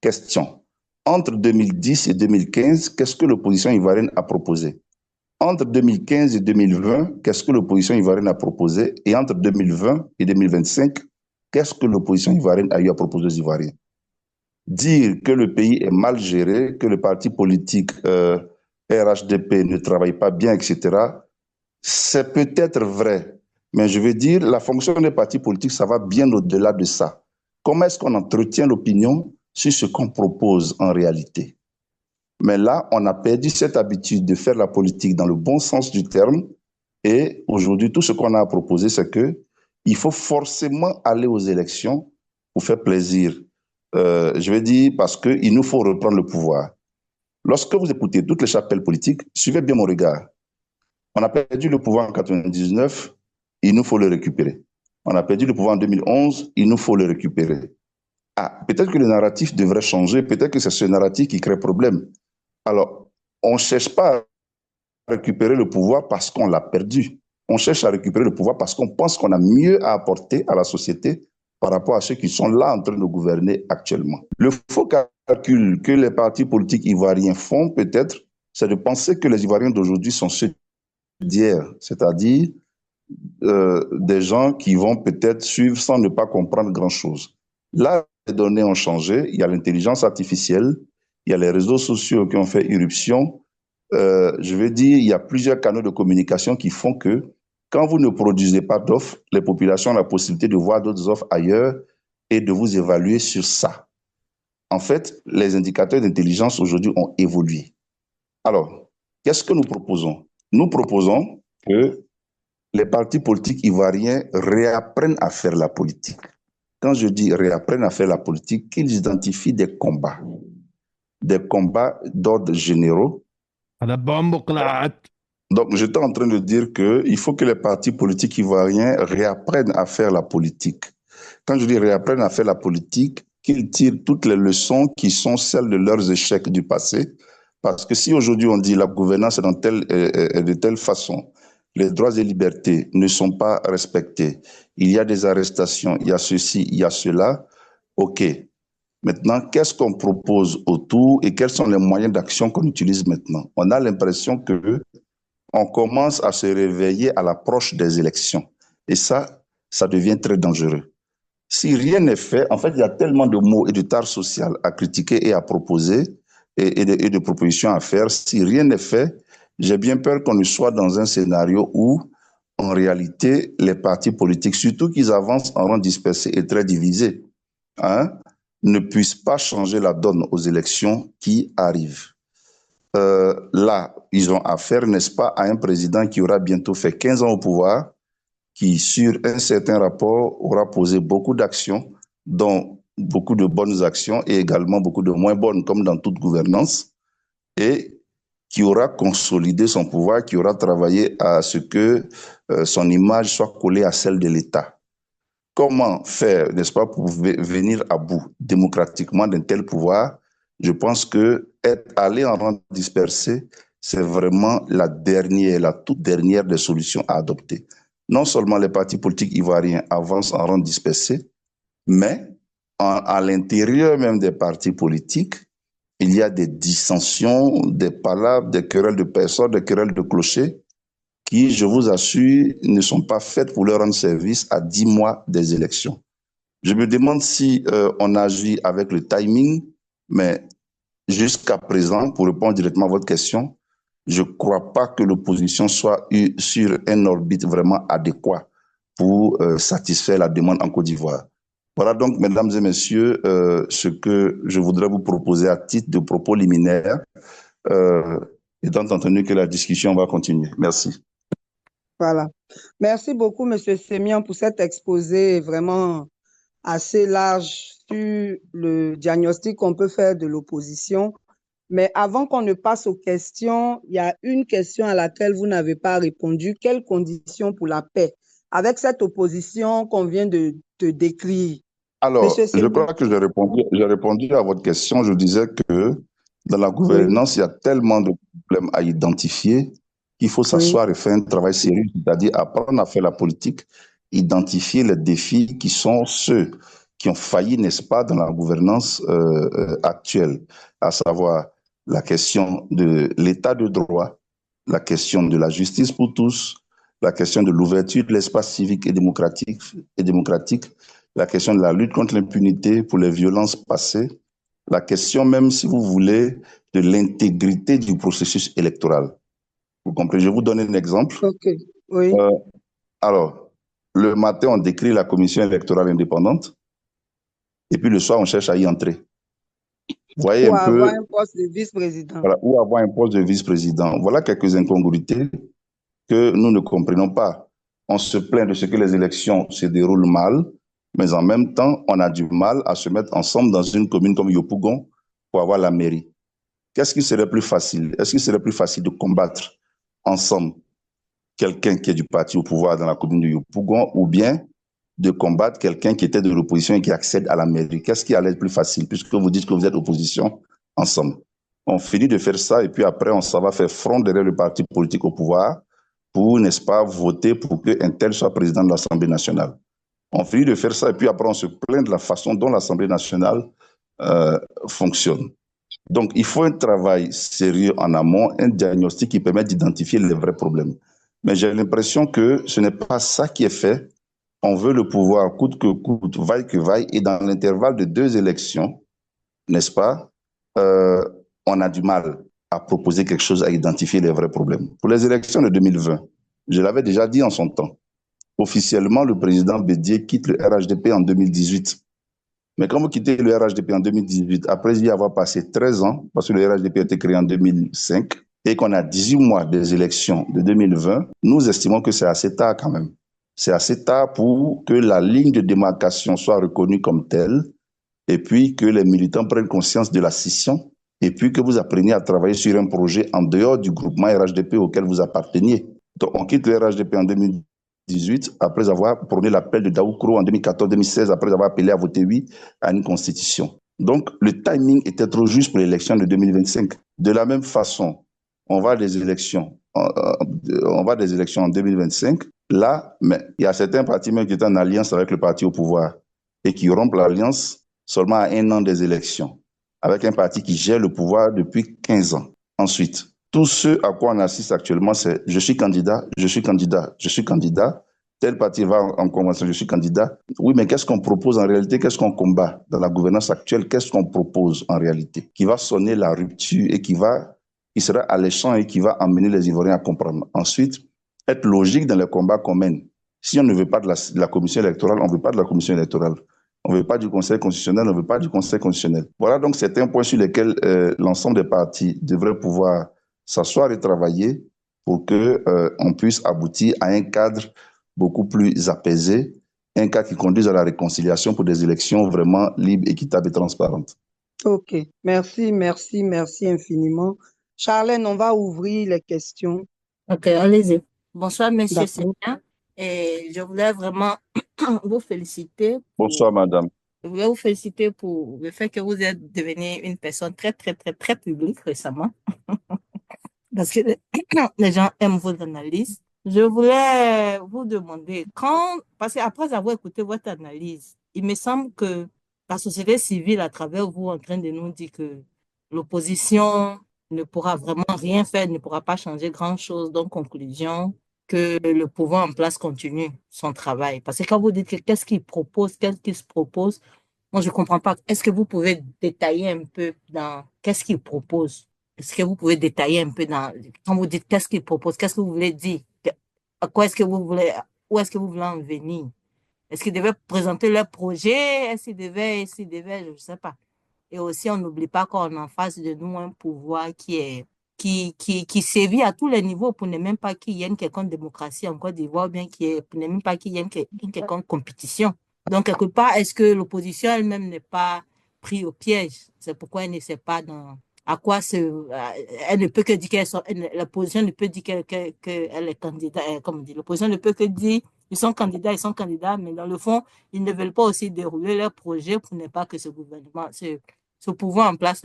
Question. Entre 2010 et 2015, qu'est-ce que l'opposition ivoirienne a proposé? Entre 2015 et 2020, qu'est-ce que l'opposition ivoirienne a proposé? Et entre 2020 et 2025, qu'est-ce que l'opposition ivoirienne a eu à proposer aux Ivoiriens? Dire que le pays est mal géré, que le parti politique RHDP ne travaille pas bien, etc., c'est peut-être vrai. Mais je veux dire, la fonction des partis politiques, ça va bien au-delà de ça. Comment est-ce qu'on entretient l'opinion sur ce qu'on propose en réalité? Mais là, on a perdu cette habitude de faire la politique dans le bon sens du terme. Et aujourd'hui, tout ce qu'on a à proposer, c'est que il faut forcément aller aux élections pour faire plaisir. Je vais dire parce qu'il nous faut reprendre le pouvoir. Lorsque vous écoutez toutes les chapelles politiques, suivez bien mon regard. On a perdu le pouvoir en 1999, il nous faut le récupérer. On a perdu le pouvoir en 2011, il nous faut le récupérer. Ah, peut-être que le narratif devrait changer, peut-être que c'est ce narratif qui crée problème. Alors, on ne cherche pas à récupérer le pouvoir parce qu'on l'a perdu. On cherche à récupérer le pouvoir parce qu'on pense qu'on a mieux à apporter à la société par rapport à ceux qui sont là en train de gouverner actuellement. Le faux calcul que les partis politiques ivoiriens font, peut-être, c'est de penser que les Ivoiriens d'aujourd'hui sont ceux d'hier, c'est-à-dire des gens qui vont peut-être suivre sans ne pas comprendre grand-chose. Là, les données ont changé, il y a l'intelligence artificielle, il y a les réseaux sociaux qui ont fait irruption. Je veux dire, il y a plusieurs canaux de communication qui font que quand vous ne produisez pas d'offres, les populations ont la possibilité de voir d'autres offres ailleurs et de vous évaluer sur ça. En fait, les indicateurs d'intelligence aujourd'hui ont évolué. Alors, qu'est-ce que nous proposons? Nous proposons que les partis politiques ivoiriens réapprennent à faire la politique. Quand je dis réapprennent à faire la politique, qu'ils identifient des combats d'ordre généraux. Donc, j'étais en train de dire qu'il faut que les partis politiques ivoiriens réapprennent à faire la politique. Quand je dis réapprennent à faire la politique, qu'ils tirent toutes les leçons qui sont celles de leurs échecs du passé. Parce que si aujourd'hui on dit la gouvernance est de telle façon, les droits et libertés ne sont pas respectés, il y a des arrestations, il y a ceci, il y a cela, ok. Maintenant, qu'est-ce qu'on propose autour et quels sont les moyens d'action qu'on utilise maintenant? On a l'impression que on commence à se réveiller à l'approche des élections. Et ça devient très dangereux. Si rien n'est fait, en fait, il y a tellement de mots et de tares sociales à critiquer et à proposer et de propositions à faire. Si rien n'est fait, j'ai bien peur qu'on ne soit dans un scénario où, en réalité, les partis politiques, surtout qu'ils avancent en rang dispersé et très divisés, ne puissent pas changer la donne aux élections qui arrivent. Là, ils ont affaire, n'est-ce pas, à un président qui aura bientôt fait 15 ans au pouvoir, qui, sur un certain rapport, aura posé beaucoup d'actions, dont beaucoup de bonnes actions et également beaucoup de moins bonnes, comme dans toute gouvernance, et qui aura consolidé son pouvoir, qui aura travaillé à ce que son image soit collée à celle de l'État. Comment faire, n'est-ce pas, pour venir à bout démocratiquement d'un tel pouvoir? Je pense que aller en rang dispersé, c'est vraiment la toute dernière des solutions à adopter. Non seulement les partis politiques ivoiriens avancent en rang dispersé, mais à l'intérieur même des partis politiques, il y a des dissensions, des palabres, des querelles de personnes, des querelles de clochers, qui, je vous assure, ne sont pas faites pour leur rendre service à 10 mois des élections. Je me demande si on agit avec le timing, mais jusqu'à présent, pour répondre directement à votre question, je ne crois pas que l'opposition soit sur un orbite vraiment adéquat pour satisfaire la demande en Côte d'Ivoire. Voilà donc, mesdames et messieurs, ce que je voudrais vous proposer à titre de propos liminaire, étant entendu que la discussion va continuer. Merci. Voilà. Merci beaucoup, M. Sémian, pour cet exposé vraiment assez large sur le diagnostic qu'on peut faire de l'opposition. Mais avant qu'on ne passe aux questions, il y a une question à laquelle vous n'avez pas répondu. Quelles conditions pour la paix? Avec cette opposition qu'on vient de te décrire. Alors, je crois que j'ai répondu à votre question. Je disais que dans la gouvernance, il y a tellement de problèmes à identifier qu'il faut s'asseoir et faire un travail sérieux, c'est-à-dire apprendre à faire la politique, identifier les défis qui sont ceux qui ont failli, n'est-ce pas, dans la gouvernance actuelle, à savoir la question de l'état de droit, la question de la justice pour tous, la question de l'ouverture de l'espace civique et démocratique, la question de la lutte contre l'impunité pour les violences passées, la question même, si vous voulez, de l'intégrité du processus électoral. Vous comprenez? Je vais vous donner un exemple. Ok, oui. Alors, le matin, on décrit la commission électorale indépendante, et puis le soir, on cherche à y entrer. Vous voyez Ou un peu, avoir un poste de vice-président. voilà, ou avoir un poste de vice-président. Voilà quelques incongruités que nous ne comprenons pas. On se plaint de ce que les élections se déroulent mal, mais en même temps, on a du mal à se mettre ensemble dans une commune comme Yopougon pour avoir la mairie. Qu'est-ce qui serait plus facile? Est-ce qu'il serait plus facile de combattre ensemble quelqu'un qui est du parti au pouvoir dans la commune de Yopougon ou bien de combattre quelqu'un qui était de l'opposition et qui accède à la mairie? Qu'est-ce qui allait être plus facile puisque vous dites que vous êtes opposition ensemble? On finit de faire ça et puis après, on s'en va faire front derrière le parti politique au pouvoir pour, n'est-ce pas, voter pour qu'un tel soit président de l'Assemblée nationale. On finit de faire ça et puis après, on se plaint de la façon dont l'Assemblée nationale fonctionne. Donc, il faut un travail sérieux en amont, un diagnostic qui permet d'identifier les vrais problèmes. Mais j'ai l'impression que ce n'est pas ça qui est fait. On veut le pouvoir coûte que coûte, vaille que vaille, et dans l'intervalle de 2 élections, n'est-ce pas, on a du mal à proposer quelque chose, à identifier les vrais problèmes. Pour les élections de 2020, je l'avais déjà dit en son temps, officiellement, le président Bédié quitte le RHDP en 2018. Mais quand vous quittez le RHDP en 2018, après y avoir passé 13 ans, parce que le RHDP a été créé en 2005, et qu'on a 18 mois des élections de 2020, nous estimons que c'est assez tard quand même. C'est assez tard pour que la ligne de démarcation soit reconnue comme telle, et puis que les militants prennent conscience de la scission, et puis que vous appreniez à travailler sur un projet en dehors du groupement RHDP auquel vous apparteniez. Donc on quitte le RHDP en 2018, après avoir prôné l'appel de Daoukro en 2014-2016, après avoir appelé à voter oui à une constitution. Donc le timing était trop juste pour l'élection de 2025. De la même façon, on va des élections en 2025. Là, mais il y a certains partis même qui étaient en alliance avec le parti au pouvoir et qui rompent l'alliance seulement à 1 an des élections, avec un parti qui gère le pouvoir depuis 15 ans. Ensuite, tout ce à quoi on assiste actuellement, c'est je suis candidat, je suis candidat, je suis candidat, tel parti va en convention, je suis candidat. Oui, mais qu'est-ce qu'on propose en réalité? Qu'est-ce qu'on combat dans la gouvernance actuelle? Qu'est-ce qu'on propose en réalité? Qui va sonner la rupture et qui sera alléchant et qui va amener les Ivoiriens à comprendre. Ensuite, être logique dans les combats qu'on mène. Si on ne veut pas de la commission électorale, on ne veut pas de la commission électorale. On ne veut pas du Conseil constitutionnel, on ne veut pas du Conseil constitutionnel. Voilà donc c'est un point sur lequel l'ensemble des partis devraient pouvoir s'asseoir et travailler pour qu'on puisse aboutir à un cadre beaucoup plus apaisé, un cadre qui conduise à la réconciliation pour des élections vraiment libres, équitables et transparentes. Ok, merci infiniment. Charlène, on va ouvrir les questions. Ok, allez-y. Bonsoir, monsieur D'accord. Seigneur. Et je voulais vraiment vous féliciter Bonsoir, madame. je voulais vous féliciter pour le fait que vous êtes devenue une personne très, très, très, très publique récemment. Parce que les gens aiment vos analyses. Je voulais vous demander, parce qu'après avoir écouté votre analyse, il me semble que la société civile, à travers vous, en train de nous dire que l'opposition ne pourra vraiment rien faire, ne pourra pas changer grand-chose. Donc, conclusion, que le pouvoir en place continue son travail. Parce que quand vous dites que qu'est-ce qu'il propose, qu'est-ce qu'il se propose, moi, je ne comprends pas. Est-ce que vous pouvez détailler un peu dans qu'est-ce qu'il propose? Est-ce que vous pouvez détailler un peu dans, quand vous dites qu'est-ce qu'il propose, qu'est-ce que vous voulez dire? À quoi est-ce que vous voulez, où est-ce que vous voulez en venir? Est-ce qu'ils devaient présenter leur projet? Est-ce qu'ils devaient, je ne sais pas. Et aussi, on n'oublie pas qu'on a en face de nous un pouvoir qui sévit à tous les niveaux pour ne même pas qu'il y ait une quelconque démocratie en Côte d'Ivoire, bien pour ne même pas qu'il y ait une quelconque compétition. Donc, quelque part, est-ce que l'opposition elle-même n'est pas prise au piège? C'est pourquoi elle ne sait pas à quoi elle ne peut que dire l'opposition ne peut dire qu'elle est candidate, comme on dit, l'opposition ne peut que dire ils sont candidats, mais dans le fond, ils ne veulent pas aussi dérouler leur projet pour ne pas que ce gouvernement, ce pouvoir en place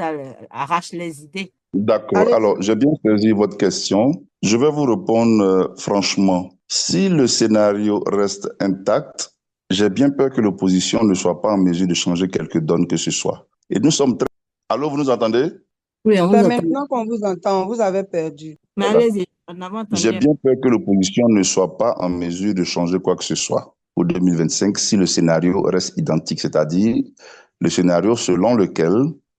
arrache les idées. D'accord. Allez. Alors, j'ai bien saisi votre question. Je vais vous répondre franchement. Si le scénario reste intact, j'ai bien peur que l'opposition ne soit pas en mesure de changer quelque donne que ce soit. Et nous sommes très... Allô, vous nous entendez? Oui, on vous C'est entend. maintenant qu'on vous entend, vous avez perdu. Mais allez-y. On avait J'ai entendu. bien peur que l'opposition ne soit pas en mesure de changer quoi que ce soit pour 2025 si le scénario reste identique, c'est-à-dire le scénario selon lequel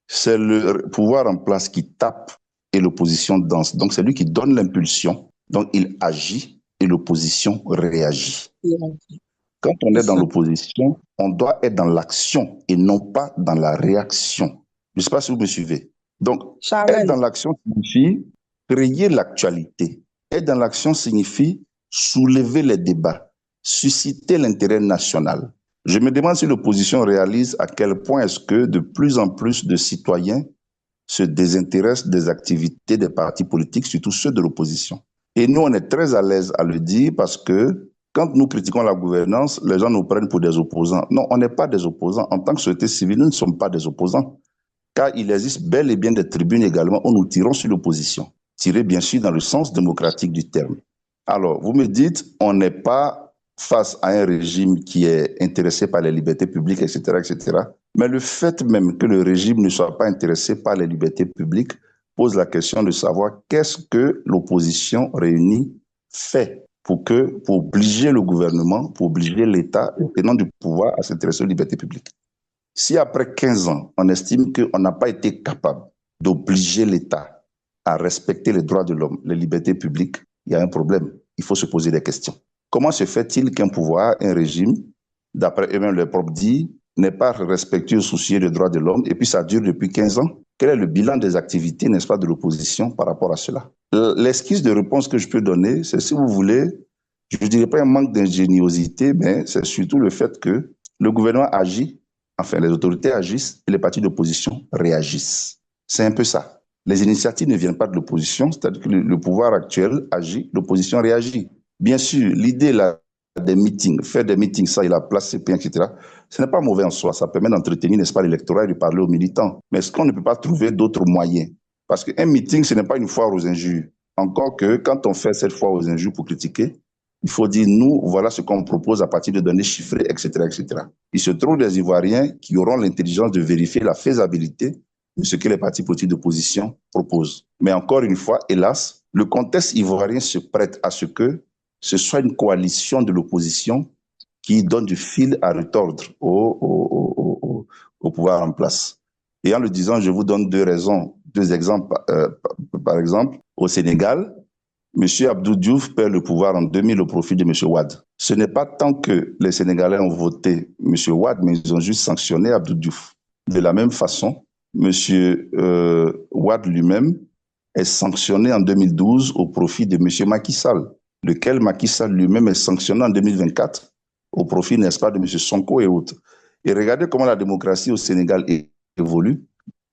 c'est le pouvoir en place qui tape et l'opposition danse. Donc c'est lui qui donne l'impulsion, donc il agit et l'opposition réagit. Quand on est dans l'opposition, on doit être dans l'action et non pas dans la réaction. Je ne sais pas si vous me suivez. Donc, être dans l'action signifie créer l'actualité. Être dans l'action signifie soulever les débats, susciter l'intérêt national. Je me demande si l'opposition réalise à quel point est-ce que de plus en plus de citoyens se désintéressent des activités des partis politiques, surtout ceux de l'opposition. Et nous, on est très à l'aise à le dire parce que quand nous critiquons la gouvernance, les gens nous prennent pour des opposants. Non, on n'est pas des opposants. En tant que société civile, nous ne sommes pas des opposants. Car il existe bel et bien des tribunes également où nous tirons sur l'opposition. Tirer bien sûr dans le sens démocratique du terme. Alors, vous me dites, on n'est pas face à un régime qui est intéressé par les libertés publiques, etc., etc. Mais le fait même que le régime ne soit pas intéressé par les libertés publiques pose la question de savoir qu'est-ce que l'opposition réunie fait pour obliger le gouvernement, pour obliger l'État, tenant du pouvoir, à s'intéresser aux libertés publiques. Si après 15 ans, on estime qu'on n'a pas été capable d'obliger l'État à respecter les droits de l'homme, les libertés publiques, il y a un problème. Il faut se poser des questions. Comment se fait-il qu'un pouvoir, un régime, d'après eux-mêmes leur propre dit, n'est pas respectueux, soucieux des droits de l'homme, et puis ça dure depuis 15 ans? Quel est le bilan des activités, n'est-ce pas, de l'opposition par rapport à cela? L'esquisse de réponse que je peux donner, c'est, si vous voulez, je ne dirais pas un manque d'ingéniosité, mais c'est surtout le fait que le gouvernement agit, enfin les autorités agissent et les partis d'opposition réagissent. C'est un peu ça. Les initiatives ne viennent pas de l'opposition, c'est-à-dire que le pouvoir actuel agit, l'opposition réagit. Bien sûr, l'idée là des meetings, faire des meetings, ça, il a placé, etc., ce n'est pas mauvais en soi. Ça permet d'entretenir, n'est-ce pas, l'électorat et de parler aux militants. Mais est-ce qu'on ne peut pas trouver d'autres moyens? Parce qu'un meeting, ce n'est pas une foire aux injures. Encore que quand on fait cette foire aux injures pour critiquer, il faut dire, nous, voilà ce qu'on propose à partir de données chiffrées, etc., etc. Il se trouve des Ivoiriens qui auront l'intelligence de vérifier la faisabilité de ce que les partis politiques d'opposition proposent. Mais encore une fois, hélas, le contexte ivoirien se prête à ce que ce soit une coalition de l'opposition qui donne du fil à retordre au pouvoir en place. Et en le disant, je vous donne deux exemples. Par exemple, au Sénégal, M. Abdou Diouf perd le pouvoir en 2000 au profit de M. Wade. Ce n'est pas tant que les Sénégalais ont voté M. Wade, mais ils ont juste sanctionné Abdou Diouf. De la même façon, M. Wade lui-même est sanctionné en 2012 au profit de M. Macky Sall, lequel Macky Sall lui-même est sanctionné en 2024 au profit, n'est-ce pas, de M. Sonko et autres. Et regardez comment la démocratie au Sénégal évolue.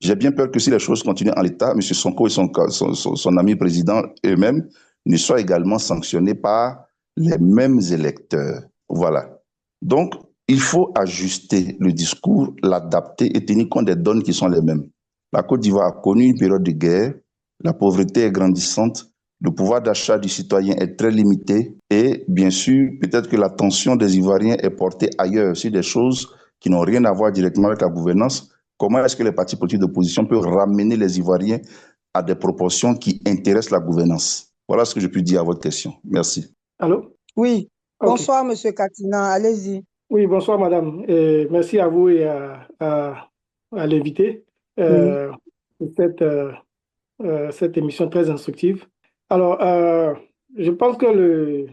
J'ai bien peur que si les choses continuent en l'état, M. Sonko et son ami président eux-mêmes ne soient également sanctionnés par les mêmes électeurs. Voilà. Donc, il faut ajuster le discours, l'adapter et tenir compte des donnes qui sont les mêmes. La Côte d'Ivoire a connu une période de guerre, la pauvreté est grandissante, le pouvoir d'achat du citoyen est très limité et bien sûr, peut-être que l'attention des Ivoiriens est portée ailleurs sur des choses qui n'ont rien à voir directement avec la gouvernance. Comment est-ce que les partis politiques d'opposition peuvent ramener les Ivoiriens à des proportions qui intéressent la gouvernance? Voilà ce que je peux dire à votre question. Merci. Allô? Oui. Ok. Bonsoir, Monsieur Katina. Allez-y. Oui, bonsoir, madame. Merci à vous et à l'invité pour cette émission très instructive. Alors, je pense que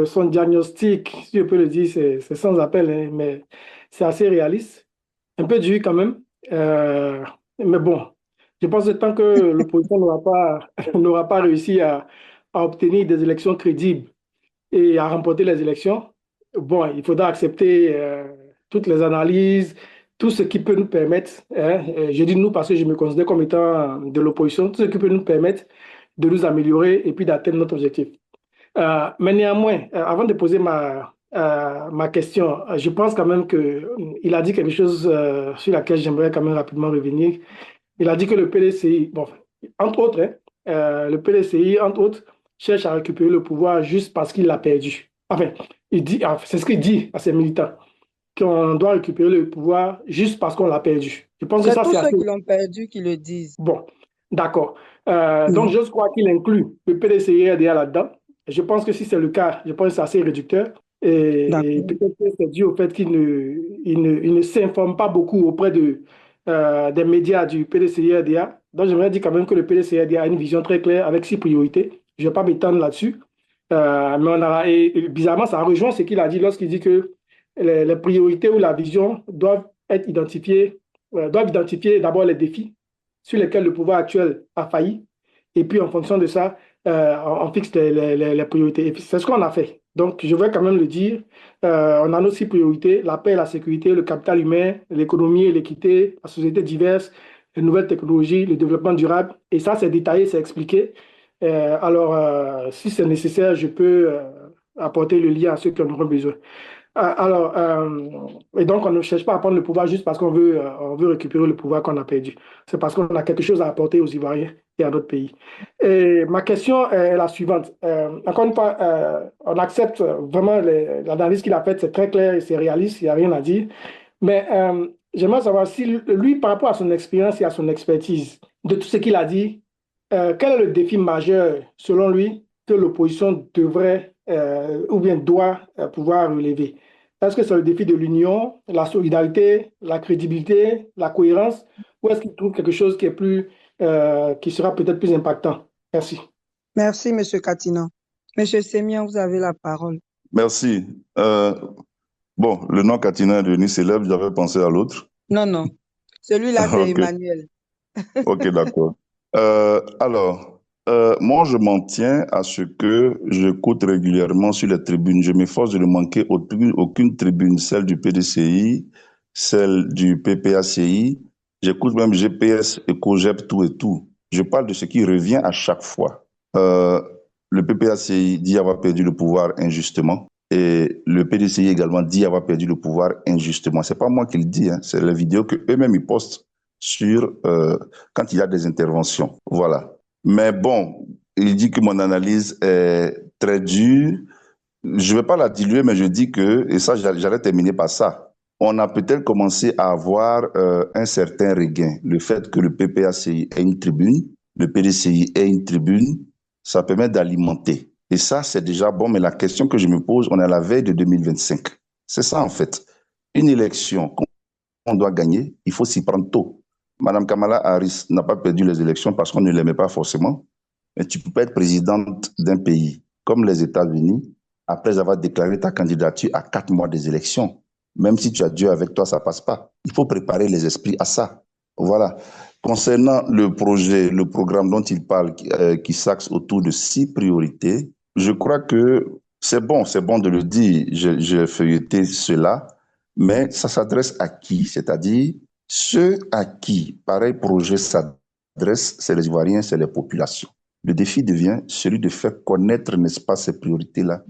son diagnostic, si je peux le dire, c'est sans appel, hein, mais c'est assez réaliste. Un peu dur quand même. Mais bon, je pense que tant que l'opposition n'aura pas réussi à obtenir des élections crédibles et à remporter les élections, bon, il faudra accepter toutes les analyses, tout ce qui peut nous permettre, hein, je dis nous parce que je me considère comme étant de l'opposition, tout ce qui peut nous permettre de nous améliorer et puis d'atteindre notre objectif. Mais néanmoins, avant de poser ma question, je pense quand même qu'il a dit quelque chose sur laquelle j'aimerais quand même rapidement revenir. Il a dit que le PDCI, bon, entre autres, hein, le PDCI, entre autres, cherche à récupérer le pouvoir juste parce qu'il l'a perdu. Enfin, c'est ce qu'il dit à ses militants, qu'on doit récupérer le pouvoir juste parce qu'on l'a perdu. Je pense que C'est ça, tous c'est ceux assez... qui l'ont perdu qui le disent. Bon, D'accord. Donc, je crois qu'il inclut le PDCI-RDA là-dedans. Je pense que si c'est le cas, je pense que c'est assez réducteur. Et D'accord. peut-être que c'est dû au fait il ne s'informe pas beaucoup auprès des médias du PDCI-RDA. Donc, j'aimerais dire quand même que le PDCI-RDA a une vision très claire avec 6 priorités. Je ne vais pas m'étendre là-dessus. Mais et bizarrement, ça rejoint ce qu'il a dit lorsqu'il dit que les priorités ou la vision doivent être identifiées, doivent identifier d'abord les défis sur lesquels le pouvoir actuel a failli. Et puis, en fonction de ça, on fixe les priorités. Et c'est ce qu'on a fait. Donc, je vais quand même le dire. On a nos 6 priorités: la paix et la sécurité, le capital humain, l'économie et l'équité, la société diverse, les nouvelles technologies, le développement durable. Et ça, c'est détaillé, c'est expliqué. Si c'est nécessaire, je peux apporter le lien à ceux qui en auront besoin. Et donc, on ne cherche pas à prendre le pouvoir juste parce on veut récupérer le pouvoir qu'on a perdu. C'est parce qu'on a quelque chose à apporter aux Ivoiriens et à d'autres pays. Et ma question est la suivante. Encore une fois, on accepte vraiment l'analyse qu'il a faite, c'est très clair et c'est réaliste, il n'y a rien à dire. Mais j'aimerais savoir si lui, par rapport à son expérience et à son expertise, de tout ce qu'il a dit, quel est le défi majeur, selon lui, que l'opposition devrait ou bien doit pouvoir relever? Est-ce que c'est le défi de l'union, la solidarité, la crédibilité, la cohérence, ou est-ce qu'il trouve quelque chose qui est qui sera peut-être plus impactant? Merci. Merci, Monsieur Katina. Monsieur Sémian, vous avez la parole. Merci. Bon, le nom Katina est devenu célèbre, j'avais pensé à l'autre. Non, non. Celui-là, c'est Ok, Emmanuel. ok, d'accord. Alors, moi, je m'en tiens à ce que j'écoute régulièrement sur les tribunes. Je m'efforce de ne manquer aucune tribune, celle du PDCI, celle du PPACI. J'écoute même GPS, EcoGEP, tout et tout. Je parle de ce qui revient à chaque fois. Le PPACI dit avoir perdu le pouvoir injustement. Et le PDCI également dit avoir perdu le pouvoir injustement. C'est pas moi qui le dis, hein, c'est les vidéos que eux-mêmes ils postent sur quand il y a des interventions. Voilà. Mais bon, il dit que mon analyse est très dure. Je ne vais pas la diluer, mais je dis que, et ça, j'allais terminer par ça. On a peut-être commencé à avoir un certain regain. Le fait que le PPACI ait une tribune, le PDCI ait une tribune, ça permet d'alimenter. Et ça, c'est déjà bon, mais la question que je me pose, on est à la veille de 2025. C'est ça, en fait. Une élection qu'on doit gagner, il faut s'y prendre tôt. Madame Kamala Harris n'a pas perdu les élections parce qu'on ne l'aimait pas forcément, mais tu ne peux pas être présidente d'un pays comme les États-Unis après avoir déclaré ta candidature à 4 mois des élections. Même si tu as Dieu avec toi, ça ne passe pas. Il faut préparer les esprits à ça. Voilà. Concernant le projet, le programme dont il parle, qui s'axe autour de 6 priorités, je crois que c'est bon de le dire. J'ai feuilleté cela, mais ça s'adresse à qui? C'est-à-dire ceux à qui pareil projet s'adresse, c'est les Ivoiriens, c'est les populations. Le défi devient celui de faire connaître, n'est-ce pas, ces priorités-là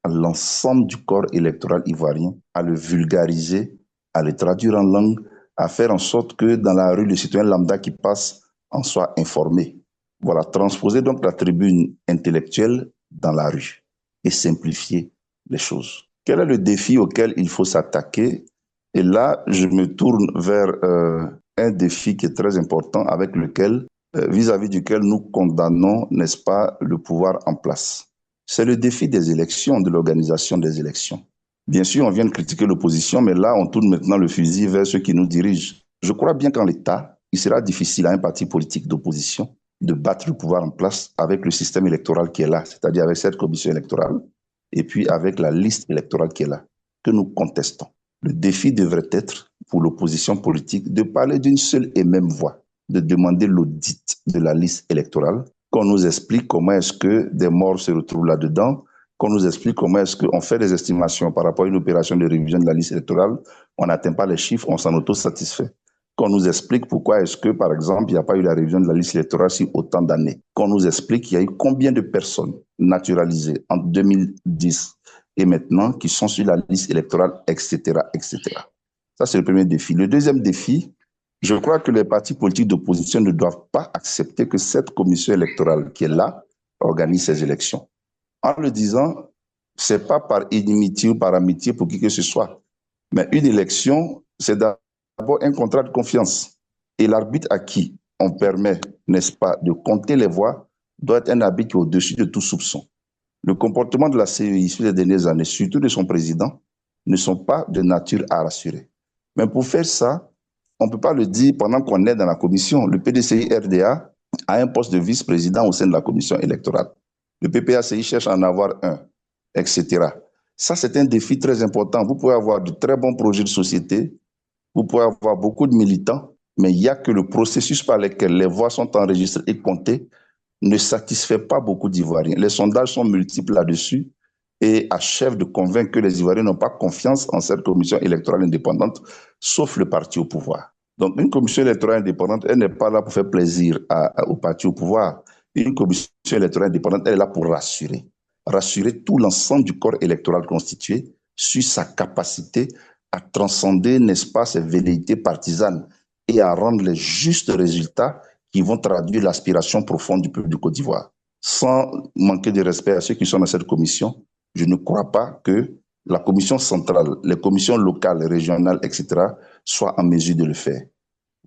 à l'ensemble du corps électoral ivoirien, à le vulgariser, à le traduire en langue, à faire en sorte que dans la rue, le citoyen lambda qui passe en soit informé. Voilà, transposer donc la tribune intellectuelle dans la rue et simplifier les choses. Quel est le défi auquel il faut s'attaquer? Et là, je me tourne vers un défi qui est très important avec lequel, vis-à-vis duquel nous condamnons, n'est-ce pas, le pouvoir en place. C'est le défi des élections, de l'organisation des élections. Bien sûr, on vient de critiquer l'opposition, mais là, on tourne maintenant le fusil vers ceux qui nous dirigent. Je crois bien qu'en l'État, il sera difficile à un parti politique d'opposition de battre le pouvoir en place avec le système électoral qui est là, c'est-à-dire avec cette commission électorale, et puis avec la liste électorale qui est là, que nous contestons. Le défi devrait être, pour l'opposition politique, de parler d'une seule et même voix, de demander l'audit de la liste électorale, qu'on nous explique comment est-ce que des morts se retrouvent là-dedans, qu'on nous explique comment est-ce qu'on fait des estimations par rapport à une opération de révision de la liste électorale, on n'atteint pas les chiffres, on s'en auto-satisfait. Qu'on nous explique pourquoi est-ce que, par exemple, il n'y a pas eu la révision de la liste électorale sur autant d'années. Qu'on nous explique qu'il y a eu combien de personnes naturalisées en 2010 et maintenant qui sont sur la liste électorale, etc., etc. Ça, c'est le premier défi. Le deuxième défi, je crois que les partis politiques d'opposition ne doivent pas accepter que cette commission électorale qui est là organise ces élections. En le disant, ce n'est pas par inimitié ou par amitié pour qui que ce soit, mais une élection, c'est d'abord un contrat de confiance. Et l'arbitre à qui? on permet, n'est-ce pas, de compter les voix, doit être un habit qui est au-dessus de tout soupçon. Le comportement de la CEI sur les dernières années, surtout de son président, ne sont pas de nature à rassurer. Mais pour faire ça, on ne peut pas le dire pendant qu'on est dans la commission. Le PDCI-RDA a un poste de vice-président au sein de la commission électorale. Le PPACI cherche à en avoir un, etc. Ça, c'est un défi très important. Vous pouvez avoir de très bons projets de société, vous pouvez avoir beaucoup de militants, mais il n'y a que le processus par lequel les voix sont enregistrées et comptées ne satisfait pas beaucoup d'Ivoiriens. Les sondages sont multiples là-dessus et achèvent de convaincre que les Ivoiriens n'ont pas confiance en cette commission électorale indépendante, sauf le parti au pouvoir. Donc, une commission électorale indépendante, elle n'est pas là pour faire plaisir au parti au pouvoir. Une commission électorale indépendante, elle est là pour rassurer. Rassurer tout l'ensemble du corps électoral constitué sur sa capacité à transcender, n'est-ce pas, ces velléités partisanes et à rendre les justes résultats qui vont traduire l'aspiration profonde du peuple de Côte d'Ivoire. Sans manquer de respect à ceux qui sont dans cette commission, je ne crois pas que la commission centrale, les commissions locales, régionales, etc., soient en mesure de le faire.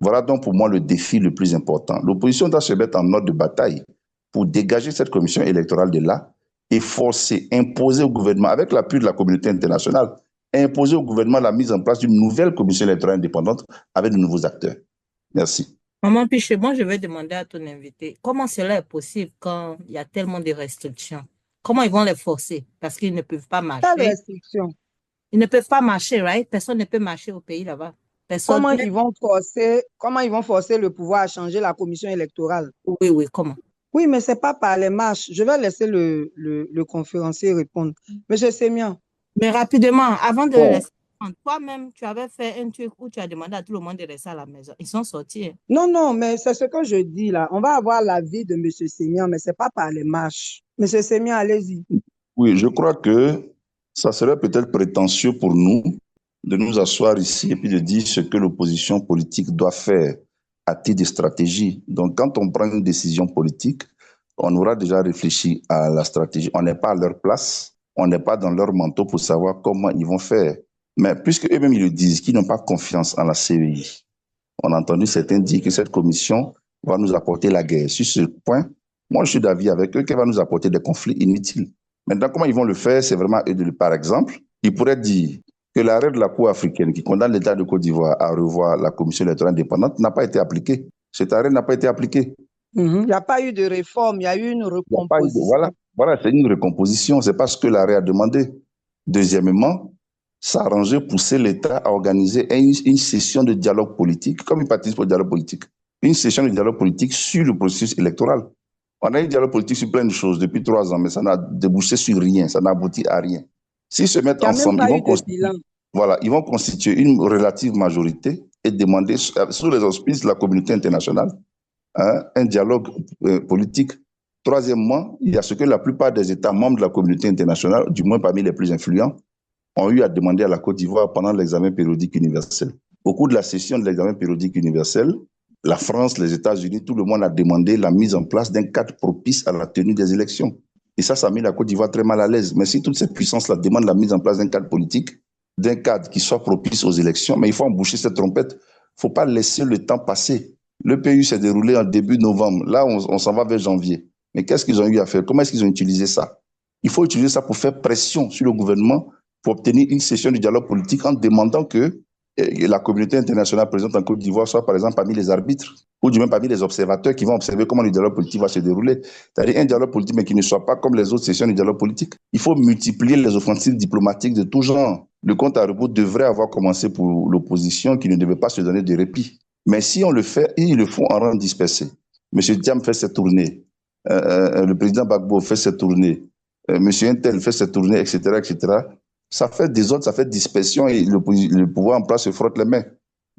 Voilà donc pour moi le défi le plus important. L'opposition doit se mettre en ordre de bataille pour dégager cette commission électorale de là et forcer, imposer au gouvernement, avec l'appui de la communauté internationale, imposer au gouvernement la mise en place d'une nouvelle commission électorale indépendante avec de nouveaux acteurs. Merci. Maman Piché, moi, je vais demander à ton invité, comment cela est possible quand il y a tellement de restrictions? Comment ils vont les forcer? Parce qu'ils ne peuvent pas Pas de marcher. restriction. Ils ne peuvent pas marcher, right? Personne ne peut marcher au pays là-bas. Personne. Comment ils vont forcer le pouvoir à changer la commission électorale? Oui, oui, comment? Oui, mais ce n'est pas par les marches. Je vais laisser le conférencier répondre. Monsieur Sémian. Mais rapidement, avant de Bon. laisser, toi-même, tu avais fait un truc où tu as demandé à tout le monde de rester à la maison. Ils sont sortis. Non, non, mais c'est ce que je dis là. On va avoir l'avis de Monsieur Sémian, mais ce n'est pas par les marches. Monsieur Sémian, allez-y. Oui, je crois que ça serait peut-être prétentieux pour nous de nous asseoir ici et puis de dire ce que l'opposition politique doit faire à titre de stratégie. Donc, quand on prend une décision politique, on aura déjà réfléchi à la stratégie. On n'est pas à leur place, on n'est pas dans leur manteau pour savoir comment ils vont faire. Mais puisque eux-mêmes ils le disent, qu'ils n'ont pas confiance en la CEI, on a entendu certains dire que cette commission va nous apporter la guerre. Sur ce point, moi je suis d'avis avec eux qu'elle va nous apporter des conflits inutiles. Maintenant, comment ils vont le faire, c'est vraiment eux de le. Par exemple, ils pourraient dire que l'arrêt de la Cour africaine qui condamne l'État de Côte d'Ivoire à revoir la commission électorale indépendante n'a pas été appliqué. Cet arrêt n'a pas été appliqué. Il n'y a pas eu de réforme, il y a eu une recomposition. Voilà, c'est une recomposition, c'est pas ce que l'arrêt a demandé. Deuxièmement, ça a arrangé pousser l'État à organiser une session de dialogue politique, comme il participe au dialogue politique, une session de dialogue politique sur le processus électoral. On a eu un dialogue politique sur plein de choses depuis 3 ans, mais ça n'a débouché sur rien, ça n'a abouti à rien. S'ils se mettent ensemble, ils vont constituer une relative majorité et demander, sous les auspices de la communauté internationale, un dialogue politique. Troisièmement, il y a ce que la plupart des États membres de la communauté internationale, du moins parmi les plus influents, ont eu à demander à la Côte d'Ivoire pendant l'examen périodique universel. Au cours de la session de l'examen périodique universel, la France, les États-Unis, tout le monde a demandé la mise en place d'un cadre propice à la tenue des élections. Et ça a mis la Côte d'Ivoire très mal à l'aise. Mais si toute cette puissance-là demande la mise en place d'un cadre politique, d'un cadre qui soit propice aux élections, mais il faut emboucher cette trompette. Il ne faut pas laisser le temps passer. Le PU s'est déroulé en début novembre. Là, on s'en va vers janvier. Mais qu'est-ce qu'ils ont eu à faire? Comment est-ce qu'ils ont utilisé ça? Il faut utiliser ça pour faire pression sur le gouvernement pour obtenir une session de dialogue politique en demandant que la communauté internationale présente en Côte d'Ivoire soit par exemple parmi les arbitres ou du moins parmi les observateurs qui vont observer comment le dialogue politique va se dérouler. C'est-à-dire un dialogue politique mais qui ne soit pas comme les autres sessions de dialogue politique. Il faut multiplier les offensives diplomatiques de tout genre. Le compte à rebours devrait avoir commencé pour l'opposition qui ne devait pas se donner de répit. Mais si on le fait, ils le font en rang dispersé. M. Diam fait cette tournée, le président Gbagbo fait cette tournée, M. Intel fait cette tournée, etc., etc. Ça fait désordre, ça fait dispersion et le pouvoir en place se frotte les mains.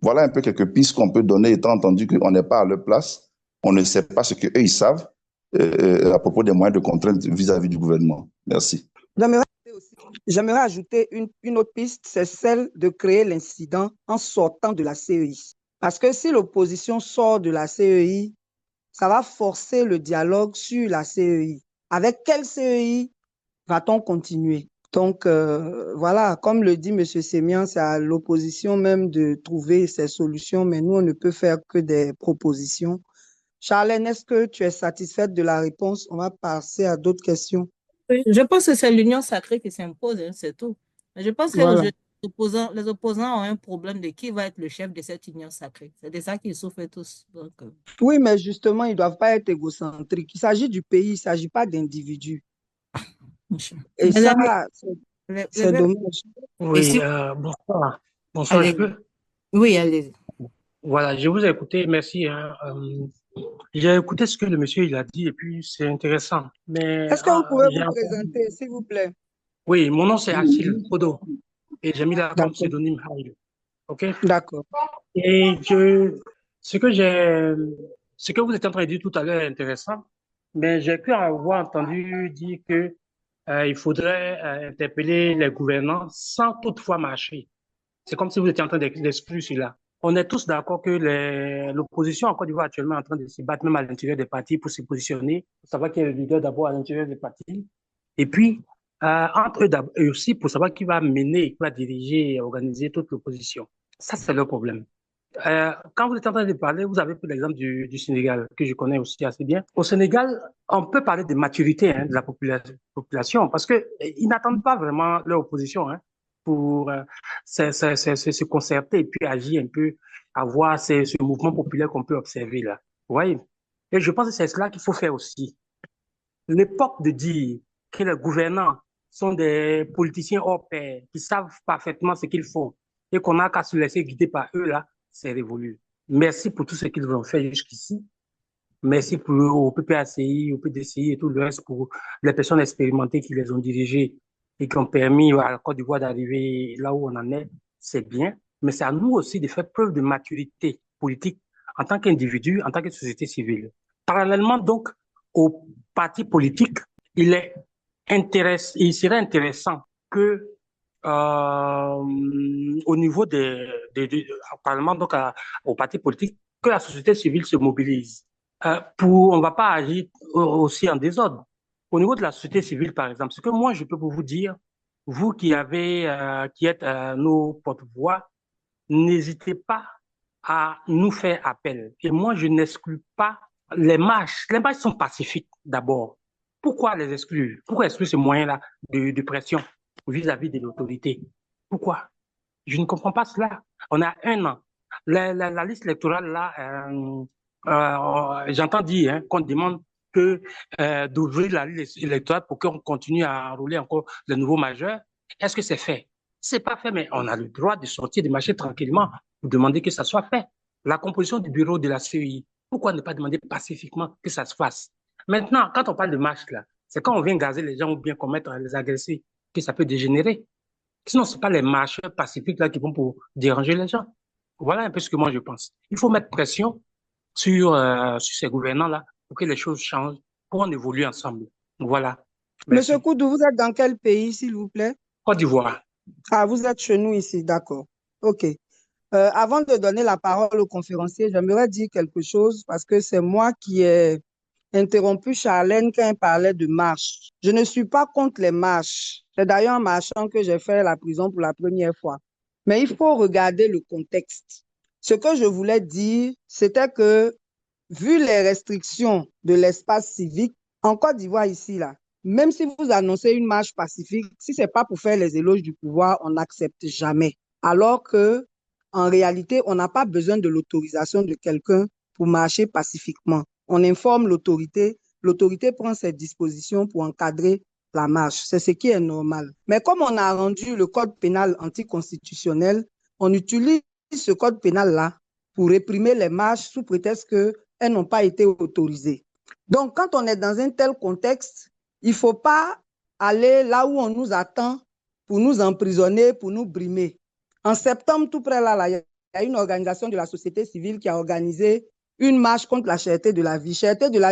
Voilà un peu quelques pistes qu'on peut donner, étant entendu qu'on n'est pas à leur place, on ne sait pas ce qu'eux, ils savent à propos des moyens de contrainte vis-à-vis du gouvernement. Merci. J'aimerais ajouter une autre piste, c'est celle de créer l'incident en sortant de la CEI. Parce que si l'opposition sort de la CEI, ça va forcer le dialogue sur la CEI. Avec quelle CEI va-t-on continuer? Donc, voilà, comme le dit M. Sémian, c'est à l'opposition même de trouver ces solutions, mais nous, on ne peut faire que des propositions Charlène, est-ce que tu es satisfaite de la réponse? On va passer à d'autres questions. Oui, je pense que c'est l'union sacrée qui s'impose, hein, c'est tout. Mais je pense que Voilà. les opposants ont un problème de qui va être le chef de cette union sacrée. C'est de ça qu'ils souffrent tous. Donc, Oui, mais justement, ils ne doivent pas être égocentriques. Il s'agit du pays, il ne s'agit pas d'individus. Et les ça, amis, c'est dommage. Oui, ici, bonsoir. Bonsoir, je allez, peux? oui, allez. Voilà, je vous ai écouté, merci. J'ai écouté ce que le monsieur il a dit et puis c'est intéressant. Mais Est-ce que vous pouvez vous présenter, s'il vous plaît? oui, mon nom c'est Achille Odo et j'ai mis là comme D'accord, pseudonyme Haïl. OK? d'accord. Et ce que ce que vous êtes en train de dire tout à l'heure est intéressant, mais j'ai pu avoir entendu dire que il faudrait interpeller les gouvernants sans toutefois marcher. C'est comme si vous étiez en train d'exclure cela. On est tous d'accord que l'opposition en Côte d'Ivoire actuellement est en train de se battre même à l'intérieur des partis pour se positionner, pour savoir qui est le leader d'abord à l'intérieur des partis. Et puis, entre eux et aussi pour savoir qui va mener, qui va diriger et organiser toute l'opposition. Ça, c'est leur problème. Quand vous êtes en train de parler, vous avez pris l'exemple du Sénégal, que je connais aussi assez bien. Au Sénégal, on peut parler de maturité de la population parce qu'ils n'attendent pas vraiment leur opposition pour se concerter et puis agir un peu, avoir ce mouvement populaire qu'on peut observer là. Vous voyez? Et je pense que c'est cela qu'il faut faire aussi. L'époque de dire que les gouvernants sont des politiciens hors pair, qui savent parfaitement ce qu'ils font et qu'on n'a qu'à se laisser guider par eux là, c'est révolu. Merci pour tout ce qu'ils ont fait jusqu'ici. Merci au PPACI, au PDCI et tout le reste pour les personnes expérimentées qui les ont dirigées et qui ont permis à la Côte d'Ivoire d'arriver là où on en est. C'est bien, mais c'est à nous aussi de faire preuve de maturité politique en tant qu'individu, en tant que société civile. Parallèlement donc aux partis politiques, il serait intéressant que au niveau parlement donc aux partis politiques, que la société civile se mobilise. On va pas agir aussi en désordre. Au niveau de la société civile, par exemple, ce que moi je peux vous dire, vous qui êtes nos porte-voix, n'hésitez pas à nous faire appel. Et moi, je n'exclus pas les marches. Les marches sont pacifiques d'abord. Pourquoi les exclure? Pourquoi exclure ce moyen-là de pression vis-à-vis de l'autorité? Pourquoi? Je ne comprends pas cela. On a un an. La liste électorale, là, j'entends dire qu'on demande d'ouvrir la liste électorale pour qu'on continue à enrôler encore de nouveaux majeurs. Est-ce que c'est fait? C'est pas fait, mais on a le droit de sortir du marché tranquillement pour demander que ça soit fait. La composition du bureau de la CEI, pourquoi ne pas demander pacifiquement que ça se fasse? Maintenant, quand on parle de marche, là, c'est quand on vient gazer les gens ou bien commettre les agressés que ça peut dégénérer. Sinon, ce pas les marcheurs pacifiques là qui vont pour déranger les gens. Voilà un peu ce que moi je pense. Il faut mettre pression sur ces gouvernants-là pour que les choses changent, pour qu'on évolue ensemble. Voilà. Merci. Monsieur Koudou, vous êtes dans quel pays, s'il vous plaît? Côte d'Ivoire. Ah, vous êtes chez nous ici, d'accord. OK. Avant de donner la parole au conférencier, j'aimerais dire quelque chose parce que c'est moi qui ai interrompu Charlène quand elle parlait de marche. Je ne suis pas contre les marches. C'est d'ailleurs en marchant que j'ai fait la prison pour la première fois. Mais il faut regarder le contexte. Ce que je voulais dire, c'était que vu les restrictions de l'espace civique, en Côte d'Ivoire ici, là, même si vous annoncez une marche pacifique, si ce n'est pas pour faire les éloges du pouvoir, on n'accepte jamais. Alors que, en réalité, on n'a pas besoin de l'autorisation de quelqu'un pour marcher pacifiquement. On informe l'autorité, l'autorité prend ses dispositions pour encadrer la marche. C'est ce qui est normal. Mais comme on a rendu le code pénal anticonstitutionnel, on utilise ce code pénal-là pour réprimer les marches sous prétexte qu'elles n'ont pas été autorisées. Donc, quand on est dans un tel contexte, il ne faut pas aller là où on nous attend pour nous emprisonner, pour nous brimer. En septembre, tout près là, il y a une organisation de la société civile qui a organisé une marche contre la cherté de la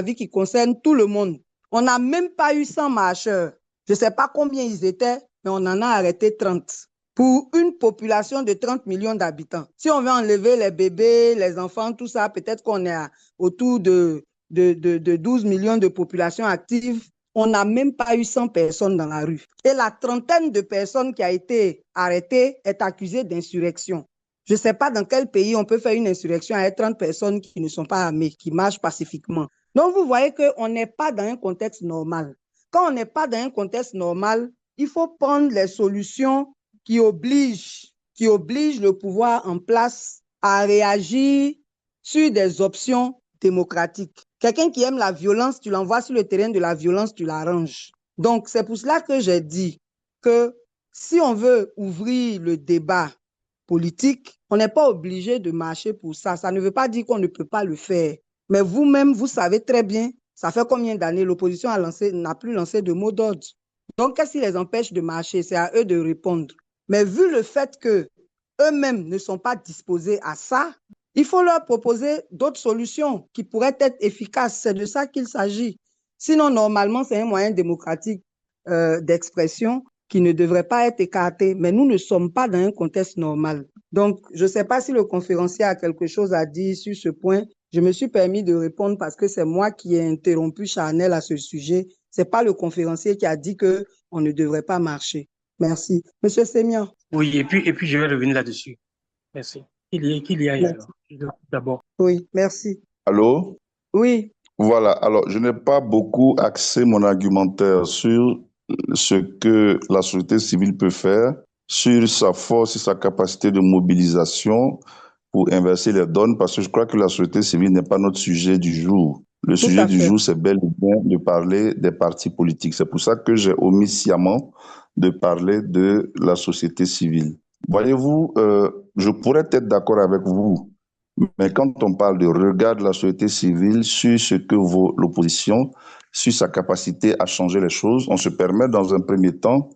vie qui concerne tout le monde. On n'a même pas eu 100 marcheurs. Je ne sais pas combien ils étaient, mais on en a arrêté 30 pour une population de 30 millions d'habitants. Si on veut enlever les bébés, les enfants, tout ça, peut-être qu'on est autour de 12 millions de population active. On n'a même pas eu 100 personnes dans la rue. Et la trentaine de personnes qui a été arrêtée est accusée d'insurrection. Je ne sais pas dans quel pays on peut faire une insurrection avec 30 personnes qui ne sont pas armées, qui marchent pacifiquement. Donc, vous voyez qu'on n'est pas dans un contexte normal. Quand on n'est pas dans un contexte normal, il faut prendre les solutions qui obligent le pouvoir en place à réagir sur des options démocratiques. Quelqu'un qui aime la violence, tu l'envoies sur le terrain de la violence, tu l'arranges. Donc, c'est pour cela que j'ai dit que si on veut ouvrir le débat politique, on n'est pas obligé de marcher pour ça. Ça ne veut pas dire qu'on ne peut pas le faire. Mais vous-même, vous savez très bien, ça fait combien d'années l'opposition n'a plus lancé de mot d'ordre. Donc, qu'est-ce qui les empêche de marcher? C'est à eux de répondre. Mais vu le fait qu'eux-mêmes ne sont pas disposés à ça, il faut leur proposer d'autres solutions qui pourraient être efficaces. C'est de ça qu'il s'agit. Sinon, normalement, c'est un moyen démocratique d'expression qui ne devrait pas être écarté. Mais nous ne sommes pas dans un contexte normal. Donc, je ne sais pas si le conférencier a quelque chose à dire sur ce point. Je me suis permis de répondre parce que c'est moi qui ai interrompu Charnel à ce sujet. Ce n'est pas le conférencier qui a dit qu'on ne devrait pas marcher. Merci. Monsieur Sémian. Oui, et puis je vais revenir là-dessus. Merci. Qu'il y aille alors, d'abord. Oui, merci. Allô? Oui. Voilà, alors je n'ai pas beaucoup axé mon argumentaire sur ce que la société civile peut faire, sur sa force et sa capacité de mobilisation pour inverser les donnes, parce que je crois que la société civile n'est pas notre sujet du jour. Le sujet du jour, c'est bel et bien de parler des partis politiques. C'est pour ça que j'ai omis sciemment de parler de la société civile. Voyez-vous, je pourrais être d'accord avec vous, mais quand on parle de regard de la société civile sur ce que vaut l'opposition, sur sa capacité à changer les choses, on se permet dans un premier temps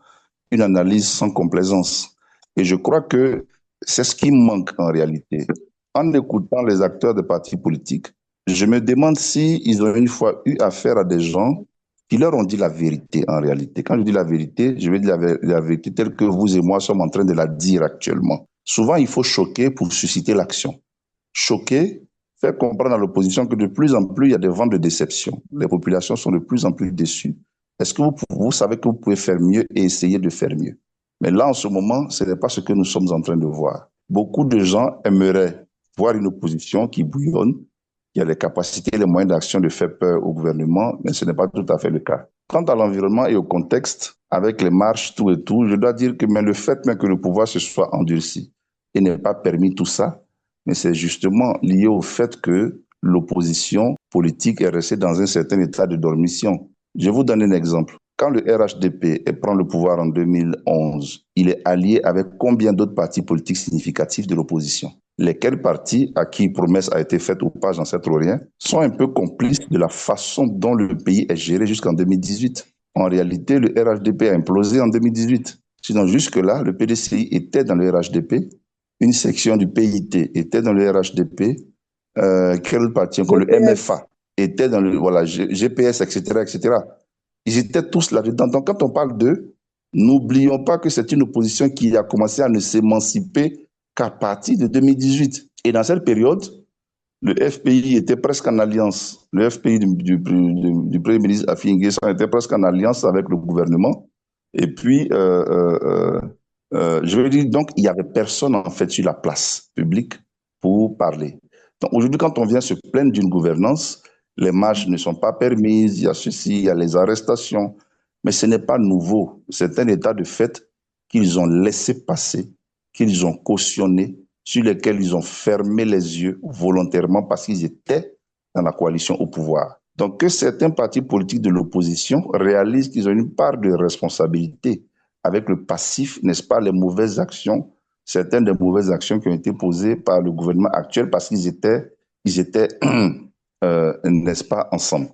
une analyse sans complaisance. Et je crois que c'est ce qui manque en réalité. En écoutant les acteurs des partis politiques, je me demande s'ils ont une fois eu affaire à des gens qui leur ont dit la vérité en réalité. Quand je dis la vérité, je veux dire la vérité telle que vous et moi sommes en train de la dire actuellement. Souvent, il faut choquer pour susciter l'action. Choquer, faire comprendre à l'opposition que de plus en plus, il y a des vents de déception. Les populations sont de plus en plus déçues. Est-ce que vous savez que vous pouvez faire mieux et essayer de faire mieux? Mais là, en ce moment, ce n'est pas ce que nous sommes en train de voir. Beaucoup de gens aimeraient voir une opposition qui bouillonne, qui a les capacités et les moyens d'action de faire peur au gouvernement, mais ce n'est pas tout à fait le cas. Quant à l'environnement et au contexte, avec les marches, tout et tout, je dois dire que mais le fait même que le pouvoir se soit endurci et n'ait pas permis tout ça, mais c'est justement lié au fait que l'opposition politique est restée dans un certain état de dormition. Je vais vous donner un exemple. Quand le RHDP prend le pouvoir en 2011, il est allié avec combien d'autres partis politiques significatifs de l'opposition? Lesquels partis à qui promesse a été faite ou pas, j'en sais trop rien, sont un peu complices de la façon dont le pays est géré jusqu'en 2018. En réalité, le RHDP a implosé en 2018. Sinon, jusque-là, le PDCI était dans le RHDP, une section du PIT était dans le RHDP, quel parti encore, le MFA était dans le GPS, etc., etc. Ils étaient tous là-dedans. Donc, quand on parle d'eux, n'oublions pas que c'est une opposition qui a commencé à ne s'émanciper qu'à partir de 2018. Et dans cette période, le FPI était presque en alliance. Le FPI du Premier ministre Afi N'Guessan était presque en alliance avec le gouvernement. Et puis, je veux dire, donc, il n'y avait personne, en fait, sur la place publique pour parler. Donc, aujourd'hui, quand on vient se plaindre d'une gouvernance, les marches ne sont pas permises, il y a ceci, il y a les arrestations. Mais ce n'est pas nouveau. C'est un état de fait qu'ils ont laissé passer, qu'ils ont cautionné, sur lesquels ils ont fermé les yeux volontairement parce qu'ils étaient dans la coalition au pouvoir. Donc, que certains partis politiques de l'opposition réalisent qu'ils ont une part de responsabilité avec le passif, n'est-ce pas, les mauvaises actions, certaines des mauvaises actions qui ont été posées par le gouvernement actuel parce qu'ils étaient n'est-ce pas, ensemble.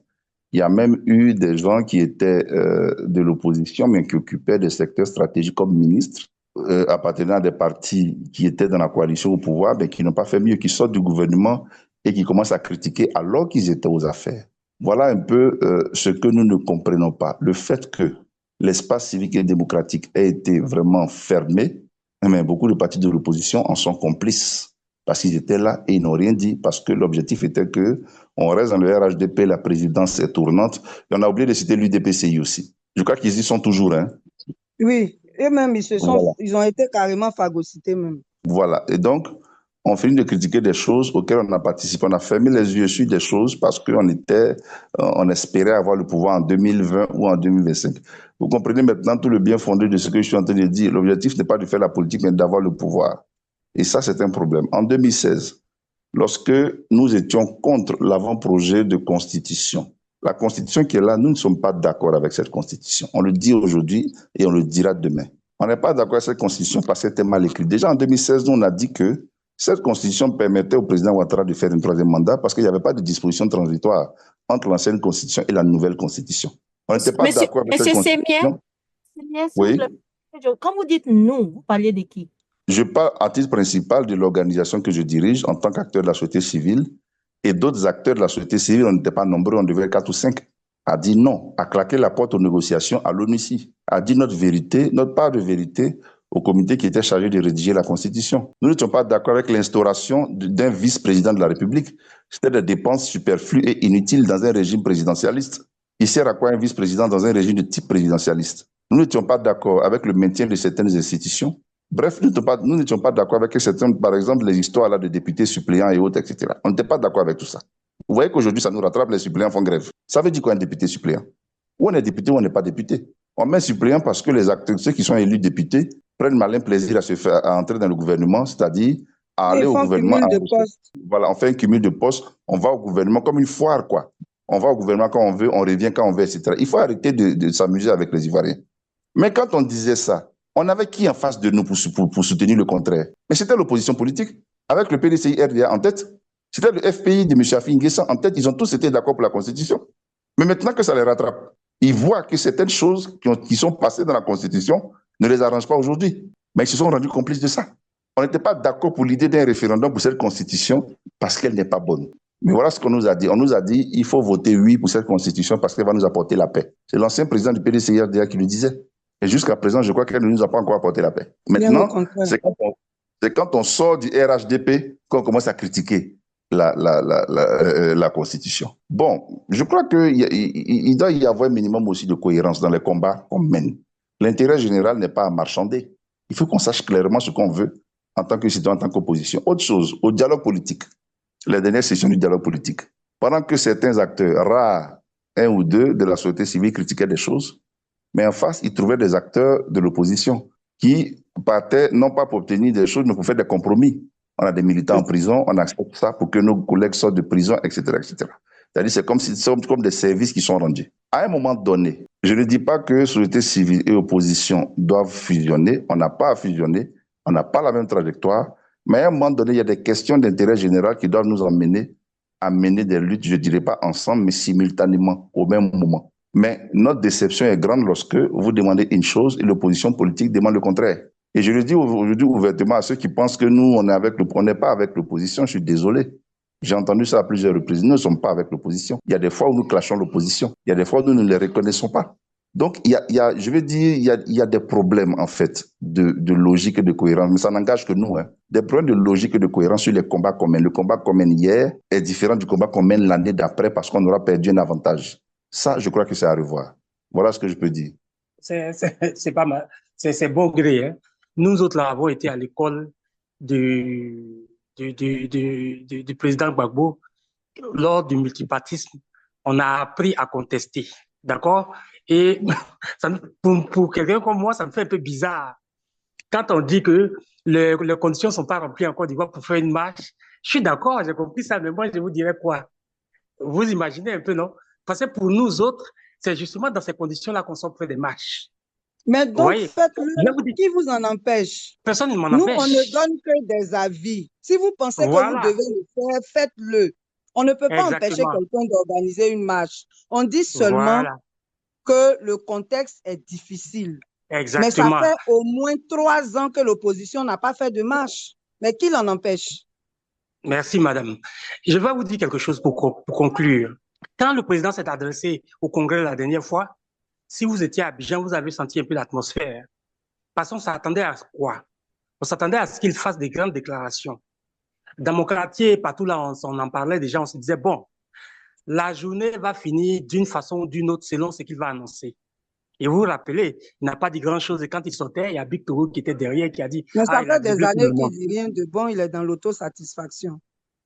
Il y a même eu des gens qui étaient de l'opposition, mais qui occupaient des secteurs stratégiques comme ministres, appartenant à des partis qui étaient dans la coalition au pouvoir, mais qui n'ont pas fait mieux, qui sortent du gouvernement et qui commencent à critiquer alors qu'ils étaient aux affaires. Voilà un peu ce que nous ne comprenons pas. Le fait que l'espace civique et démocratique ait été vraiment fermé, mais beaucoup de partis de l'opposition en sont complices parce qu'ils étaient là et ils n'ont rien dit, parce que l'objectif était qu'on reste dans le RHDP, la présidence est tournante, et on a oublié de citer l'UDPCI aussi. Je crois qu'ils y sont toujours. Hein. Oui, eux-mêmes, ils ont été carrément phagocytés même. Voilà, et donc, on finit de critiquer des choses auxquelles on a participé. On a fermé les yeux sur des choses parce on espérait avoir le pouvoir en 2020 ou en 2025. Vous comprenez maintenant tout le bien fondé de ce que je suis en train de dire. L'objectif n'est pas de faire la politique, mais d'avoir le pouvoir. Et ça, c'est un problème. En 2016, lorsque nous étions contre l'avant-projet de constitution, la constitution qui est là, nous ne sommes pas d'accord avec cette constitution. On le dit aujourd'hui et on le dira demain. On n'est pas d'accord avec cette constitution parce qu'elle était mal écrite. Déjà en 2016, nous, on a dit que cette constitution permettait au président Ouattara de faire un troisième mandat parce qu'il n'y avait pas de disposition transitoire entre l'ancienne constitution et la nouvelle constitution. On n'était pas d'accord avec cette constitution. Oui. Quand vous dites nous, vous parlez de qui? Je parle à titre principal de l'organisation que je dirige en tant qu'acteur de la société civile et d'autres acteurs de la société civile. On n'était pas nombreux, on devait être 4 ou 5. A dit non, a claqué la porte aux négociations à l'ONUCI, a dit notre part de vérité au comité qui était chargé de rédiger la Constitution. Nous n'étions pas d'accord avec l'instauration d'un vice-président de la République. C'était des dépenses superflues et inutiles dans un régime présidentialiste. Il sert à quoi un vice-président dans un régime de type présidentialiste? Nous n'étions pas d'accord avec le maintien de certaines institutions. Bref, nous n'étions pas d'accord avec certaines, par exemple, les histoires là de députés suppléants et autres, etc. On n'était pas d'accord avec tout ça. Vous voyez qu'aujourd'hui, ça nous rattrape, les suppléants font grève. Ça veut dire quoi un député suppléant? Ou on est député ou on n'est pas député. On met suppléant parce que les acteurs, ceux qui sont élus députés, prennent malin plaisir à entrer dans le gouvernement, c'est-à-dire à aller au gouvernement. Voilà, on fait un cumul de postes, on va au gouvernement comme une foire, quoi. On va au gouvernement quand on veut, on revient quand on veut, etc. Il faut arrêter de s'amuser avec les Ivoiriens. Mais quand on disait ça, on avait qui en face de nous pour soutenir le contraire? Mais c'était l'opposition politique, avec le PDCI-RDA en tête. C'était le FPI de M. Afi N'Guessan en tête. Ils ont tous été d'accord pour la Constitution. Mais maintenant que ça les rattrape, ils voient que certaines choses qui sont passées dans la Constitution ne les arrangent pas aujourd'hui. Mais ils se sont rendus complices de ça. On n'était pas d'accord pour l'idée d'un référendum pour cette Constitution parce qu'elle n'est pas bonne. Mais voilà ce qu'on nous a dit. On nous a dit il faut voter oui pour cette Constitution parce qu'elle va nous apporter la paix. C'est l'ancien président du PDCI-RDA qui le disait. Et jusqu'à présent, je crois qu'elle ne nous a pas encore apporté la paix. Maintenant, c'est quand on sort du RHDP qu'on commence à critiquer la Constitution. Bon, je crois qu'il doit y avoir un minimum aussi de cohérence dans les combats qu'on mène. L'intérêt général n'est pas à marchander. Il faut qu'on sache clairement ce qu'on veut en tant que citoyen, en tant qu'opposition. Autre chose, au dialogue politique, les dernières sessions du dialogue politique, pendant que certains acteurs, rares, un ou deux de la société civile critiquaient des choses, mais en face, ils trouvaient des acteurs de l'opposition qui partaient non pas pour obtenir des choses, mais pour faire des compromis. On a des militants en prison, on accepte ça pour que nos collègues sortent de prison, etc., etc. C'est-à-dire c'est comme des services qui sont rendus. À un moment donné, je ne dis pas que société civile et opposition doivent fusionner. On n'a pas à fusionner, on n'a pas la même trajectoire, mais à un moment donné, il y a des questions d'intérêt général qui doivent nous emmener à mener des luttes, je ne dirais pas ensemble, mais simultanément, au même moment. Mais notre déception est grande lorsque vous demandez une chose et l'opposition politique demande le contraire. Et je le dis aujourd'hui ouvertement à ceux qui pensent que nous, on n'est pas avec l'opposition. Je suis désolé. J'ai entendu ça à plusieurs reprises. Nous ne sommes pas avec l'opposition. Il y a des fois où nous clashons l'opposition. Il y a des fois où nous ne les reconnaissons pas. Donc, il y a des problèmes, en fait, de logique et de cohérence. Mais ça n'engage que nous. Des problèmes de logique et de cohérence sur les combats qu'on mène. Le combat qu'on mène hier est différent du combat qu'on mène l'année d'après parce qu'on aura perdu un avantage. Ça, je crois que c'est à revoir. Voilà ce que je peux dire. C'est pas mal. C'est bon gré. Hein. Nous autres, là, avons été à l'école du président Gbagbo. Lors du multipartisme, on a appris à contester. D'accord? Et pour quelqu'un comme moi, ça me fait un peu bizarre. Quand on dit que les conditions ne sont pas remplies en Côte d'Ivoire pour faire une marche, je suis d'accord, j'ai compris ça, mais moi, je vous dirais quoi? Vous imaginez un peu, non? Parce que pour nous autres, c'est justement dans ces conditions-là qu'on sort faire des marches. Mais donc, faites-le. Qui vous en empêche? Personne ne m'en empêche. Nous, on ne donne que des avis. Si vous pensez que vous devez le faire, faites-le. On ne peut pas empêcher quelqu'un d'organiser une marche. On dit seulement que le contexte est difficile. Exactement. Mais ça fait au moins 3 ans que l'opposition n'a pas fait de marche. Mais qui l'en empêche? Merci, madame. Je vais vous dire quelque chose pour conclure. Quand le président s'est adressé au Congrès la dernière fois, si vous étiez à Abidjan, vous avez senti un peu l'atmosphère. Parce qu'on s'attendait à quoi? On s'attendait à ce qu'il fasse des grandes déclarations. Dans mon quartier, partout là, on en parlait déjà, on se disait, bon, la journée va finir d'une façon ou d'une autre selon ce qu'il va annoncer. Et vous vous rappelez, il n'a pas dit grand-chose. Et quand il sortait, il y a Big Togo qui était derrière, qui a dit, Mais ah, ça il a fait des dribblé tout le années qu'il monde. dit rien de bon, il est dans l'autosatisfaction.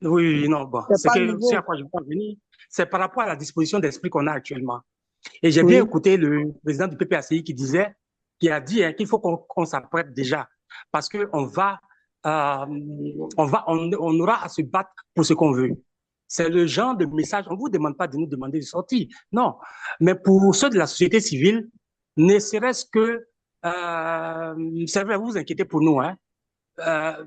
Oui, oui, non, bon. C'est pas C'est à nouveau. quoi je veux en venir. C'est par rapport à la disposition d'esprit qu'on a actuellement. Et j'ai bien Oui. écouté le président du PPACI qui a dit qu'il faut qu'on s'apprête déjà. Parce on aura à se battre pour ce qu'on veut. C'est le genre de message, on ne vous demande pas de nous demander de sortir. Non. Mais pour ceux de la société civile, ne serait-ce que, c'est vrai, vous vous inquiétez pour nous, hein.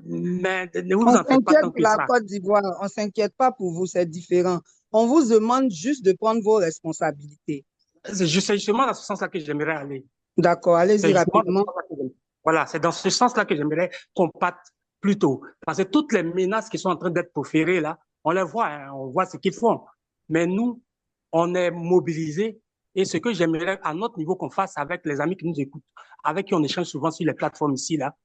Mais ne vous On en faites pas s'inquiète tant pour que la ça. Côte d'Ivoire. On s'inquiète pas pour vous, c'est différent. On vous demande juste de prendre vos responsabilités. C'est justement dans ce sens-là que j'aimerais aller. D'accord, allez-y C'est justement dans ce rapidement. sens-là que voilà, c'est dans ce sens-là que j'aimerais qu'on parte plus tôt. Parce que toutes les menaces qui sont en train d'être proférées là, on les voit, hein, on voit ce qu'ils font. Mais nous, on est mobilisés. Et ce que j'aimerais à notre niveau qu'on fasse avec les amis qui nous écoutent, avec qui on échange souvent sur les plateformes ici, là,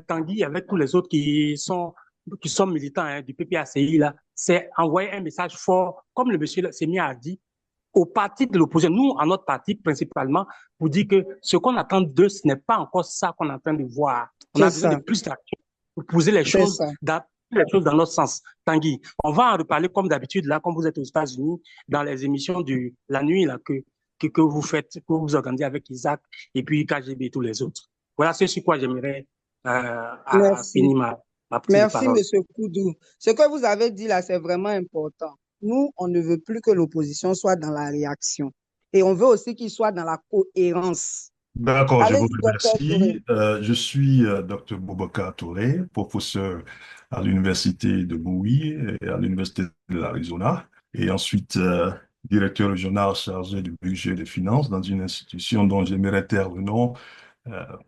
Tanguy, avec tous les autres qui sont militants hein, du PPACI, là, c'est envoyer un message fort, comme le monsieur Semia a dit, aux partis de l'opposition, nous, à notre parti principalement, pour dire que ce qu'on attend d'eux, ce n'est pas encore ça qu'on est en train de voir. On C'est a besoin de ça, plus d'action pour poser c'est ça. les choses dans notre sens. Tanguy, on va en reparler comme d'habitude, là, comme vous êtes aux États-Unis, dans les émissions de la nuit là, que vous faites, que vous organisez avec Isaac et puis KGB et tous les autres. Voilà ce sur quoi j'aimerais Merci. finir ma prise de Merci, parole. Monsieur Koudou. Ce que vous avez dit là, c'est vraiment important. Nous, on ne veut plus que l'opposition soit dans la réaction. Et on veut aussi qu'il soit dans la cohérence. D'accord, je vous Allez-y, docteur Touré. remercie. Je suis Dr Boubacar Touré, professeur à l'Université de Bowie et à l'Université de l'Arizona, et ensuite directeur régional chargé du budget des finances dans une institution dont j'aimerais taire le nom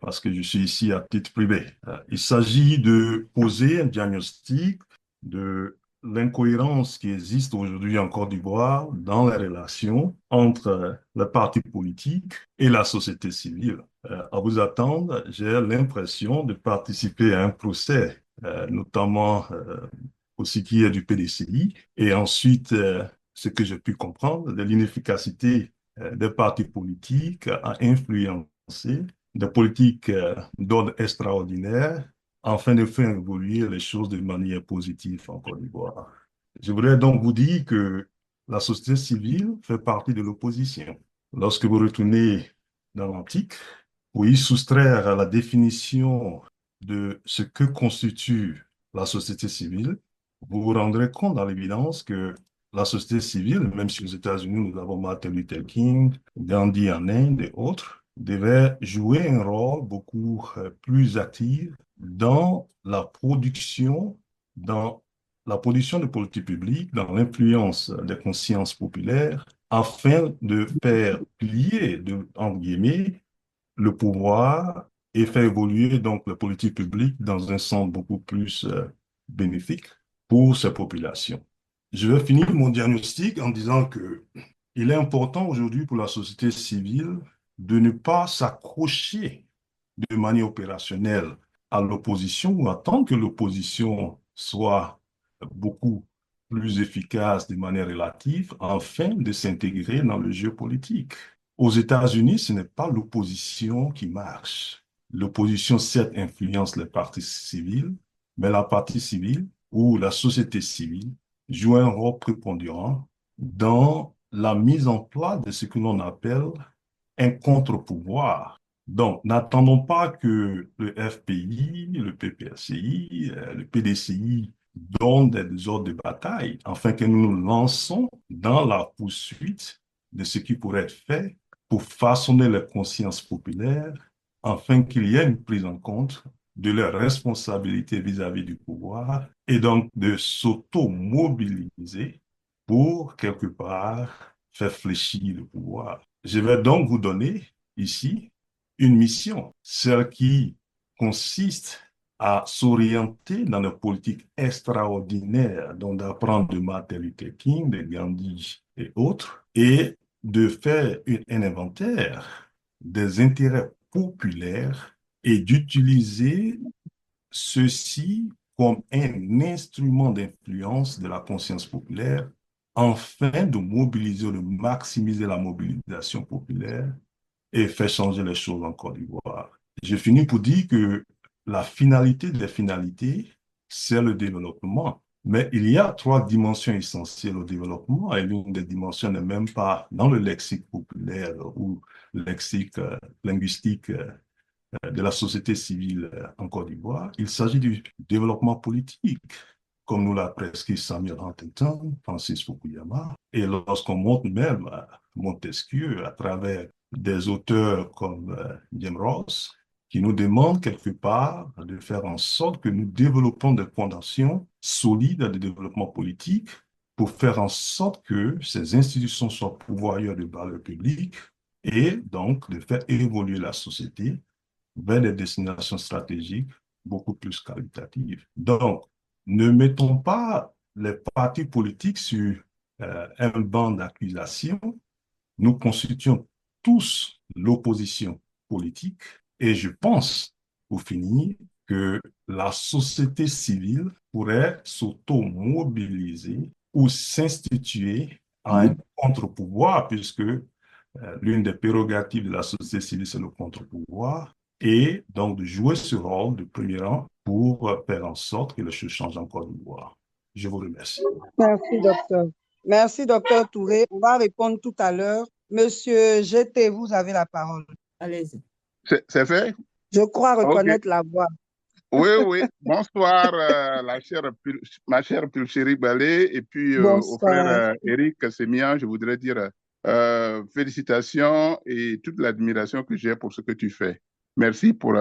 parce que je suis ici à titre privé. Il s'agit de poser un diagnostic de l'incohérence qui existe aujourd'hui en Côte d'Ivoire dans les relations entre les partis politiques et la société civile. À vous attendre, j'ai l'impression de participer à un procès, notamment aussi qui est du PDCI, et ensuite, ce que j'ai pu comprendre de l'inefficacité des partis politiques à influencer des politiques d'ordre extraordinaire afin de faire évoluer les choses de manière positive en Côte d'Ivoire. Je voudrais donc vous dire que la société civile fait partie de l'opposition. Lorsque vous retournez dans l'antique, pour y soustraire à la définition de ce que constitue la société civile, vous vous rendrez compte à l'évidence que la société civile, même si aux États-Unis nous avons Martin Luther King, Gandhi en Inde et autres, devait jouer un rôle beaucoup plus actif dans la production de politiques publiques, dans l'influence des consciences populaires, afin de faire plier, entre guillemets, le pouvoir et faire évoluer donc la politique publique dans un sens beaucoup plus bénéfique pour ces populations. Je vais finir mon diagnostic en disant que il est important aujourd'hui pour la société civile de ne pas s'accrocher de manière opérationnelle à l'opposition ou attendre que l'opposition soit beaucoup plus efficace de manière relative afin de s'intégrer dans le jeu politique. Aux États-Unis, ce n'est pas l'opposition qui marche. L'opposition, certes, influence les partis civils, mais la partie civile ou la société civile joue un rôle prépondérant dans la mise en place de ce que l'on appelle un contre-pouvoir. Donc, n'attendons pas que le FPI, le PPRCI, le PDCI donnent des ordres de bataille, afin que nous nous lançons dans la poursuite de ce qui pourrait être fait pour façonner les consciences populaires, afin qu'il y ait une prise en compte de leurs responsabilités vis-à-vis du pouvoir et donc de s'auto-mobiliser pour, quelque part, faire fléchir le pouvoir. Je vais donc vous donner ici une mission, celle qui consiste à s'orienter dans la politique extraordinaire, donc d'apprendre de Martin Luther King, de Gandhi et autres, et de faire un inventaire des intérêts populaires et d'utiliser ceci comme un instrument d'influence de la conscience populaire afin de mobiliser, de maximiser la mobilisation populaire et faire changer les choses en Côte d'Ivoire. Je finis pour dire que la finalité des finalités, c'est le développement. Mais il y a trois dimensions essentielles au développement et l'une des dimensions n'est même pas dans le lexique populaire ou lexique linguistique de la société civile en Côte d'Ivoire. Il s'agit du développement politique, comme nous l'a prescrit Samuel Huntington, Francis Fukuyama. Et lorsqu'on montre même à Montesquieu à travers des auteurs comme James Ross, qui nous demandent quelque part de faire en sorte que nous développons des fondations solides de développement politique pour faire en sorte que ces institutions soient pourvoyeurs de valeurs publiques et donc de faire évoluer la société vers des destinations stratégiques beaucoup plus qualitatives. Donc, ne mettons pas les partis politiques sur un banc d'accusation. Nous constituons tous l'opposition politique et je pense, pour finir, que la société civile pourrait s'auto-mobiliser ou s'instituer à un contre-pouvoir, puisque l'une des prérogatives de la société civile, c'est le contre-pouvoir, et donc de jouer ce rôle de premier rang pour faire en sorte que les choses changent en Côte d'Ivoire. Je vous remercie. Merci, docteur. Merci, docteur Touré. On va répondre tout à l'heure. Monsieur GT, vous avez la parole. Allez-y. C'est fait? Je crois Ok. reconnaître la voix. Oui, oui. Bonsoir, ma chère Pulchérie Balé, et puis au frère Bonsoir. Eric Semian, je voudrais dire félicitations et toute l'admiration que j'ai pour ce que tu fais. Merci pour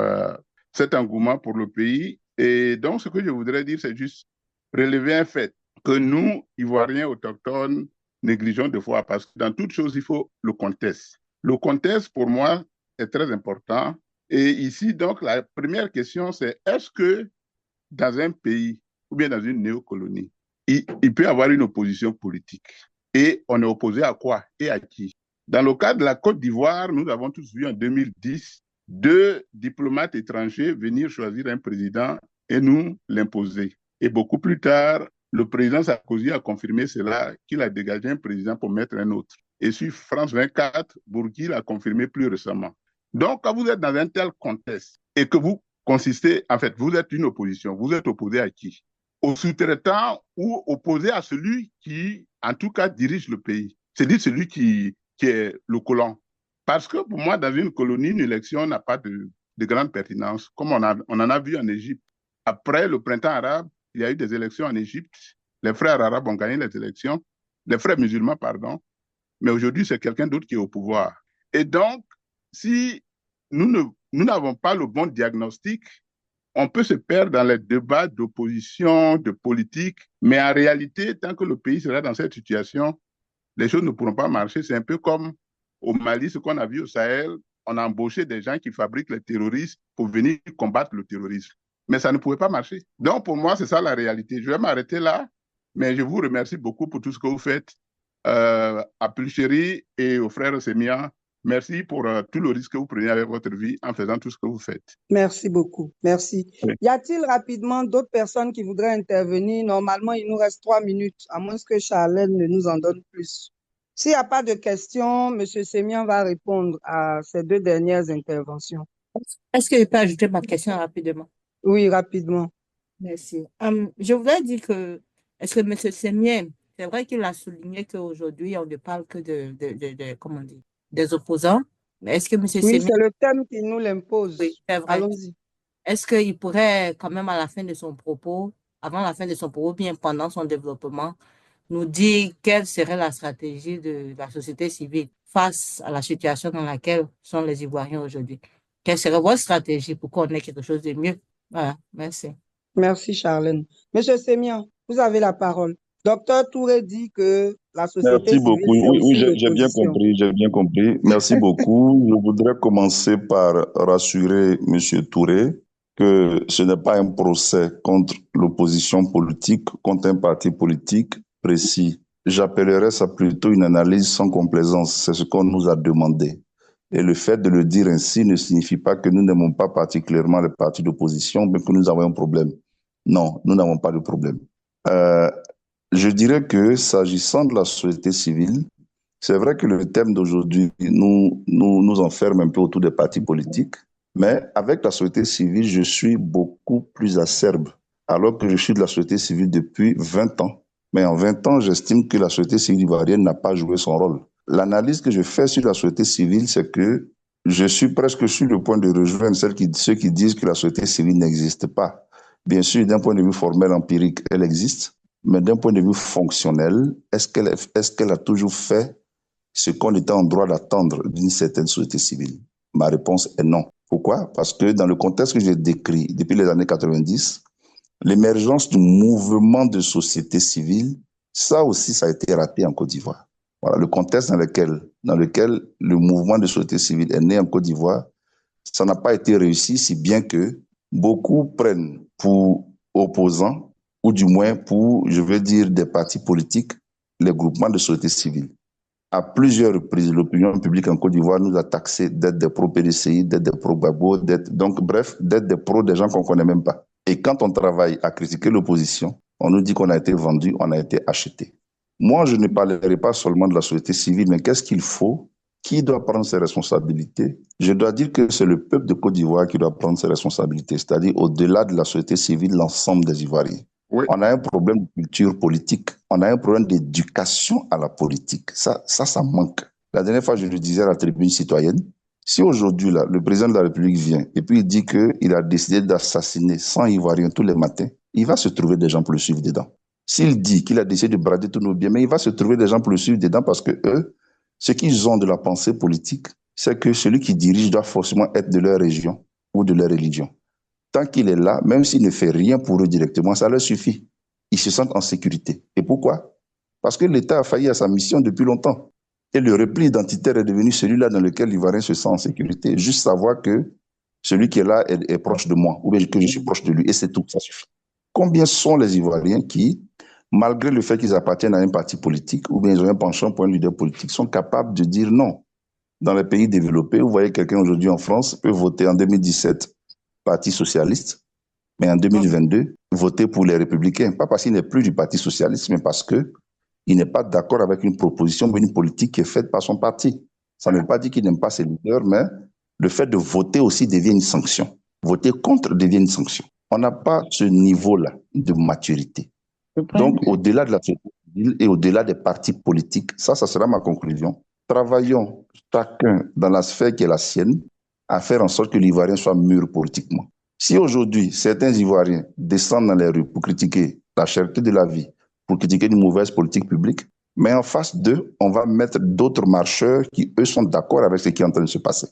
cet engouement pour le pays. Et donc, ce que je voudrais dire, c'est juste relever un fait que nous, Ivoiriens autochtones, négligeons des fois, parce que dans toute chose, il faut le contexte. Le contexte, pour moi, est très important. Et ici, donc, la première question, c'est est-ce que dans un pays ou bien dans une néocolonie, il peut y avoir une opposition politique? Et on est opposé à quoi et à qui? Dans le cas de la Côte d'Ivoire, nous avons tous vu en 2010 deux diplomates étrangers venir choisir un président et nous l'imposer. Et beaucoup plus tard, le président Sarkozy a confirmé cela, qu'il a dégagé un président pour mettre un autre. Et sur France 24, Bourguil a confirmé plus récemment. Donc, quand vous êtes dans un tel contexte et que vous consistez, en fait, vous êtes une opposition, vous êtes opposé à qui? Au sous-traitant ou opposé à celui qui, en tout cas, dirige le pays. C'est-à-dire celui qui est le colon. Parce que pour moi, dans une colonie, une élection n'a pas de grande pertinence, comme on en a vu en Égypte. Après le printemps arabe, il y a eu des élections en Égypte. Les frères arabes ont gagné les élections, les frères musulmans, pardon. Mais aujourd'hui, c'est quelqu'un d'autre qui est au pouvoir. Et donc, si nous n'avons pas le bon diagnostic, on peut se perdre dans les débats d'opposition, de politique, mais en réalité, tant que le pays sera dans cette situation, les choses ne pourront pas marcher. C'est un peu comme au Mali, ce qu'on a vu au Sahel, on a embauché des gens qui fabriquent les terroristes pour venir combattre le terrorisme. Mais ça ne pouvait pas marcher. Donc, pour moi, c'est ça la réalité. Je vais m'arrêter là, mais je vous remercie beaucoup pour tout ce que vous faites. À Pulchérie et aux frères Semian, merci pour tout le risque que vous prenez avec votre vie en faisant tout ce que vous faites. Merci beaucoup. Merci. Oui. Y a-t-il rapidement d'autres personnes qui voudraient intervenir? Normalement, il nous reste 3 minutes, à moins que Charlène ne nous en donne plus. S'il n'y a pas de questions, M. Semian va répondre à ces 2 dernières interventions. Est-ce que je peux ajouter ma question rapidement? Oui, rapidement. Merci. Je voudrais dire que, est-ce que M. Semian, c'est vrai qu'il a souligné qu'aujourd'hui, on ne parle que comment dire, des opposants, mais est-ce que M. Oui, Semian, c'est le thème qui nous l'impose. oui, c'est vrai. Allons-y. Est-ce qu'il pourrait quand même à la fin de son propos, avant la fin de son propos, bien pendant son développement, nous dire quelle serait la stratégie de la société civile face à la situation dans laquelle sont les Ivoiriens aujourd'hui? Quelle serait votre stratégie pour qu'on ait quelque chose de mieux? Voilà, merci. Merci, Charlène. Monsieur Semian, vous avez la parole. Docteur Touré dit que la société Merci civile, beaucoup. c'est Oui, aussi j'ai bien l'opposition. compris, j'ai bien compris. Merci beaucoup. Je voudrais commencer par rassurer Monsieur Touré que ce n'est pas un procès contre l'opposition politique, contre un parti politique précis. J'appellerais ça plutôt une analyse sans complaisance. C'est ce qu'on nous a demandé. Et le fait de le dire ainsi ne signifie pas que nous n'aimons pas particulièrement les partis d'opposition, mais que nous avons un problème. Non, nous n'avons pas de problème. Je dirais que s'agissant de la société civile, c'est vrai que le thème d'aujourd'hui nous enferme un peu autour des partis politiques, mais avec la société civile, je suis beaucoup plus acerbe, alors que je suis de la société civile depuis 20 ans. Mais en 20 ans, j'estime que la société civile ivoirienne n'a pas joué son rôle. L'analyse que je fais sur la société civile, c'est que je suis presque sur le point de rejoindre ceux qui disent que la société civile n'existe pas. Bien sûr, d'un point de vue formel, empirique, elle existe, mais d'un point de vue fonctionnel, est-ce qu'elle a toujours fait ce qu'on était en droit d'attendre d'une certaine société civile? Ma réponse est non. Pourquoi? Parce que dans le contexte que j'ai décrit depuis les années 90, l'émergence du mouvement de société civile, ça aussi, ça a été raté en Côte d'Ivoire. Voilà, le contexte dans lequel le mouvement de société civile est né en Côte d'Ivoire, ça n'a pas été réussi, si bien que beaucoup prennent pour opposants, ou du moins pour, je veux dire, des partis politiques, les groupements de société civile. À plusieurs reprises, l'opinion publique en Côte d'Ivoire nous a taxés d'être des pro-PDCI, d'être des pro-Gbagbo, d'être des pros des gens qu'on ne connaît même pas. Et quand on travaille à critiquer l'opposition, on nous dit qu'on a été vendu, on a été acheté. Moi, je ne parlerai pas seulement de la société civile, mais qu'est-ce qu'il faut? Qui doit prendre ses responsabilités? Je dois dire que c'est le peuple de Côte d'Ivoire qui doit prendre ses responsabilités, c'est-à-dire au-delà de la société civile, l'ensemble des Ivoiriens. Oui. On a un problème de culture politique, on a un problème d'éducation à la politique. Ça manque. La dernière fois, je le disais à la tribune citoyenne, si aujourd'hui, là, le président de la République vient et puis il dit qu'il a décidé d'assassiner 100 Ivoiriens tous les matins, il va se trouver des gens pour le suivre dedans. S'il dit qu'il a décidé de brader tous nos biens, mais il va se trouver des gens pour le suivre dedans parce que eux, ce qu'ils ont de la pensée politique, c'est que celui qui dirige doit forcément être de leur région ou de leur religion. Tant qu'il est là, même s'il ne fait rien pour eux directement, ça leur suffit. Ils se sentent en sécurité. Et pourquoi? Parce que l'État a failli à sa mission depuis longtemps. Et le repli identitaire est devenu celui-là dans lequel l'Ivoirien se sent en sécurité. Juste savoir que celui qui est là est proche de moi, ou bien que je suis proche de lui, et c'est tout, ça suffit. Combien sont les Ivoiriens qui, malgré le fait qu'ils appartiennent à un parti politique, ou bien ils ont un penchant pour un leader politique, sont capables de dire non? Dans les pays développés, vous voyez quelqu'un aujourd'hui en France peut voter en 2017 Parti socialiste, mais en 2022, voter pour les Républicains. Pas parce qu'il n'est plus du Parti socialiste, mais parce qu'il n'est pas d'accord avec une proposition ou une politique qui est faite par son parti. Ça ne veut pas dire qu'il n'aime pas ses leaders, mais le fait de voter aussi devient une sanction. Voter contre devient une sanction. On n'a pas ce niveau-là de maturité. Donc, au-delà de la société civile et au-delà des partis politiques, ça sera ma conclusion. Travaillons chacun dans la sphère qui est la sienne, à faire en sorte que l'Ivoirien soit mûr politiquement. Si aujourd'hui, certains Ivoiriens descendent dans les rues pour critiquer la cherté de la vie, pour critiquer une mauvaise politique publique, mais en face d'eux, on va mettre d'autres marcheurs qui, eux, sont d'accord avec ce qui est en train de se passer.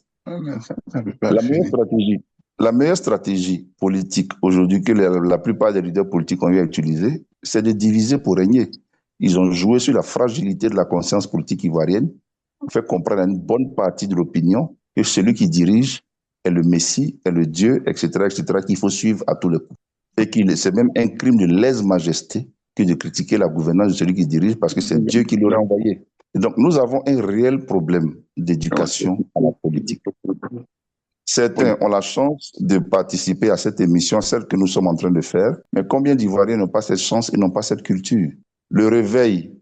La meilleure stratégie politique aujourd'hui que la plupart des leaders politiques ont eu à utiliser, c'est de diviser pour régner. Ils ont joué sur la fragilité de la conscience politique ivoirienne, pour faire comprendre à une bonne partie de l'opinion que celui qui dirige est le Messie, est le Dieu, etc., qu'il faut suivre à tous les coups. Et c'est même un crime de lèse-majesté que de critiquer la gouvernance de celui qui dirige parce que c'est Dieu qui l'aurait envoyé. Et donc, nous avons un réel problème d'éducation à la politique. Certains ont la chance de participer à cette émission, celle que nous sommes en train de faire, mais combien d'Ivoiriens n'ont pas cette chance et n'ont pas cette culture? Le réveil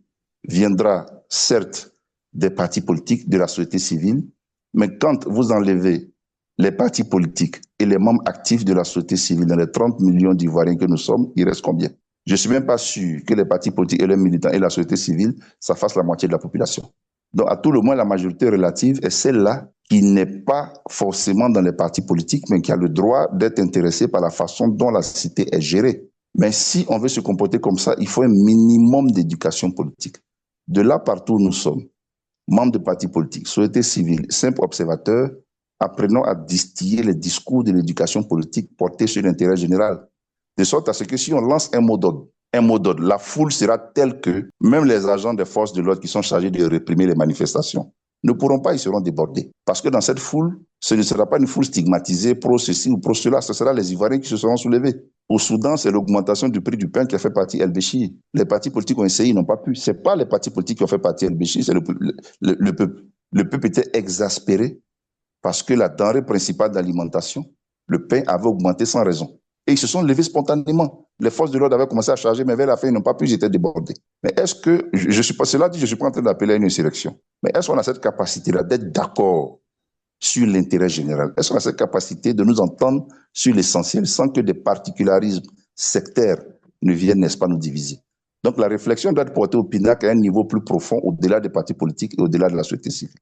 viendra, certes, des partis politiques, de la société civile, mais quand vous enlevez les partis politiques et les membres actifs de la société civile dans les 30 millions d'Ivoiriens que nous sommes, il reste combien? Je ne suis même pas sûr que les partis politiques et les militants et la société civile, ça fasse la moitié de la population. Donc, à tout le moins, la majorité relative est celle-là qui n'est pas forcément dans les partis politiques, mais qui a le droit d'être intéressée par la façon dont la cité est gérée. Mais si on veut se comporter comme ça, il faut un minimum d'éducation politique. De là, partout où nous sommes, membres de partis politiques, société civile, simples observateurs, apprenons à distiller les discours de l'éducation politique portés sur l'intérêt général. De sorte à ce que si on lance un mot d'ordre, la foule sera telle que même les agents des forces de l'ordre qui sont chargés de réprimer les manifestations ne pourront pas, ils seront débordés. Parce que dans cette foule, ce ne sera pas une foule stigmatisée pro ceci ou pro cela, ce sera les Ivoiriens qui se seront soulevés. Au Soudan, c'est l'augmentation du prix du pain qui a fait partie El-Béchir. Les partis politiques ont essayé, ils n'ont pas pu. Ce n'est pas les partis politiques qui ont fait partie El-Béchir, c'est le peuple. Le peuple était exaspéré parce que la denrée principale d'alimentation, le pain, avait augmenté sans raison. Et ils se sont levés spontanément. les forces de l'ordre avaient commencé à charger, mais vers la fin, ils n'ont pas pu, ils étaient débordés. Mais est-ce que, je suis pas, cela dit, je ne suis pas en train d'appeler à une insurrection, mais est-ce qu'on a cette capacité-là d'être d'accord sur l'intérêt général? Est-ce qu'on a cette capacité de nous entendre sur l'essentiel sans que des particularismes sectaires ne viennent, n'est-ce pas, nous diviser? Donc la réflexion doit être portée au PINAC à un niveau plus profond, au-delà des partis politiques et au-delà de la société civile.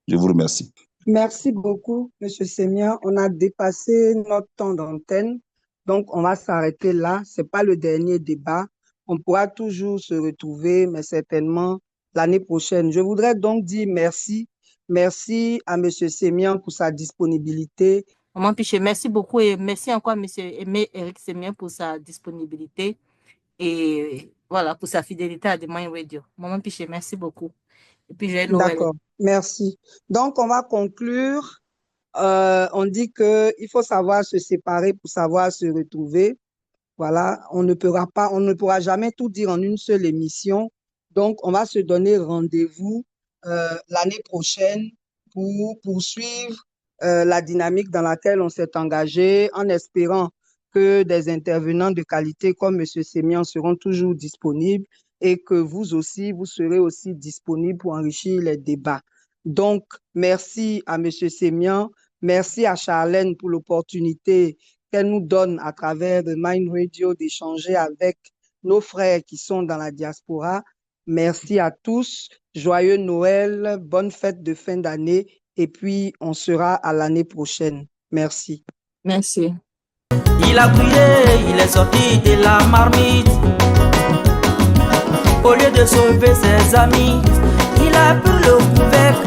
Je vous remercie. Merci beaucoup, M. Sémien. On a dépassé notre temps d'antenne, donc on va s'arrêter là. Ce n'est pas le dernier débat. On pourra toujours se retrouver, mais certainement l'année prochaine. Je voudrais donc dire merci. Merci à M. Sémien pour sa disponibilité. Maman Piché, merci beaucoup et merci encore à M. Éric Sémien pour sa disponibilité et voilà, pour sa fidélité à The Mind Radio. Maman Piché, merci beaucoup. Et puis, j'ai Noël. D'accord, merci. Donc, on va conclure. On dit qu'il faut savoir se séparer pour savoir se retrouver. Voilà, on ne pourra jamais tout dire en une seule émission. Donc, on va se donner rendez-vous l'année prochaine pour poursuivre la dynamique dans laquelle on s'est engagé, en espérant que des intervenants de qualité comme M. Sémien seront toujours disponibles et que vous aussi, vous serez aussi disponibles pour enrichir les débats. Donc, merci à M. Sémien, merci à Charlène pour l'opportunité qu'elle nous donne à travers The Mind Radio d'échanger avec nos frères qui sont dans la diaspora. Merci à tous, joyeux Noël, bonne fête de fin d'année et puis on sera à l'année prochaine. Merci. Merci. Il a crié, il est sorti de la marmite. Au lieu de sauver ses amis, il a pris le couvercle.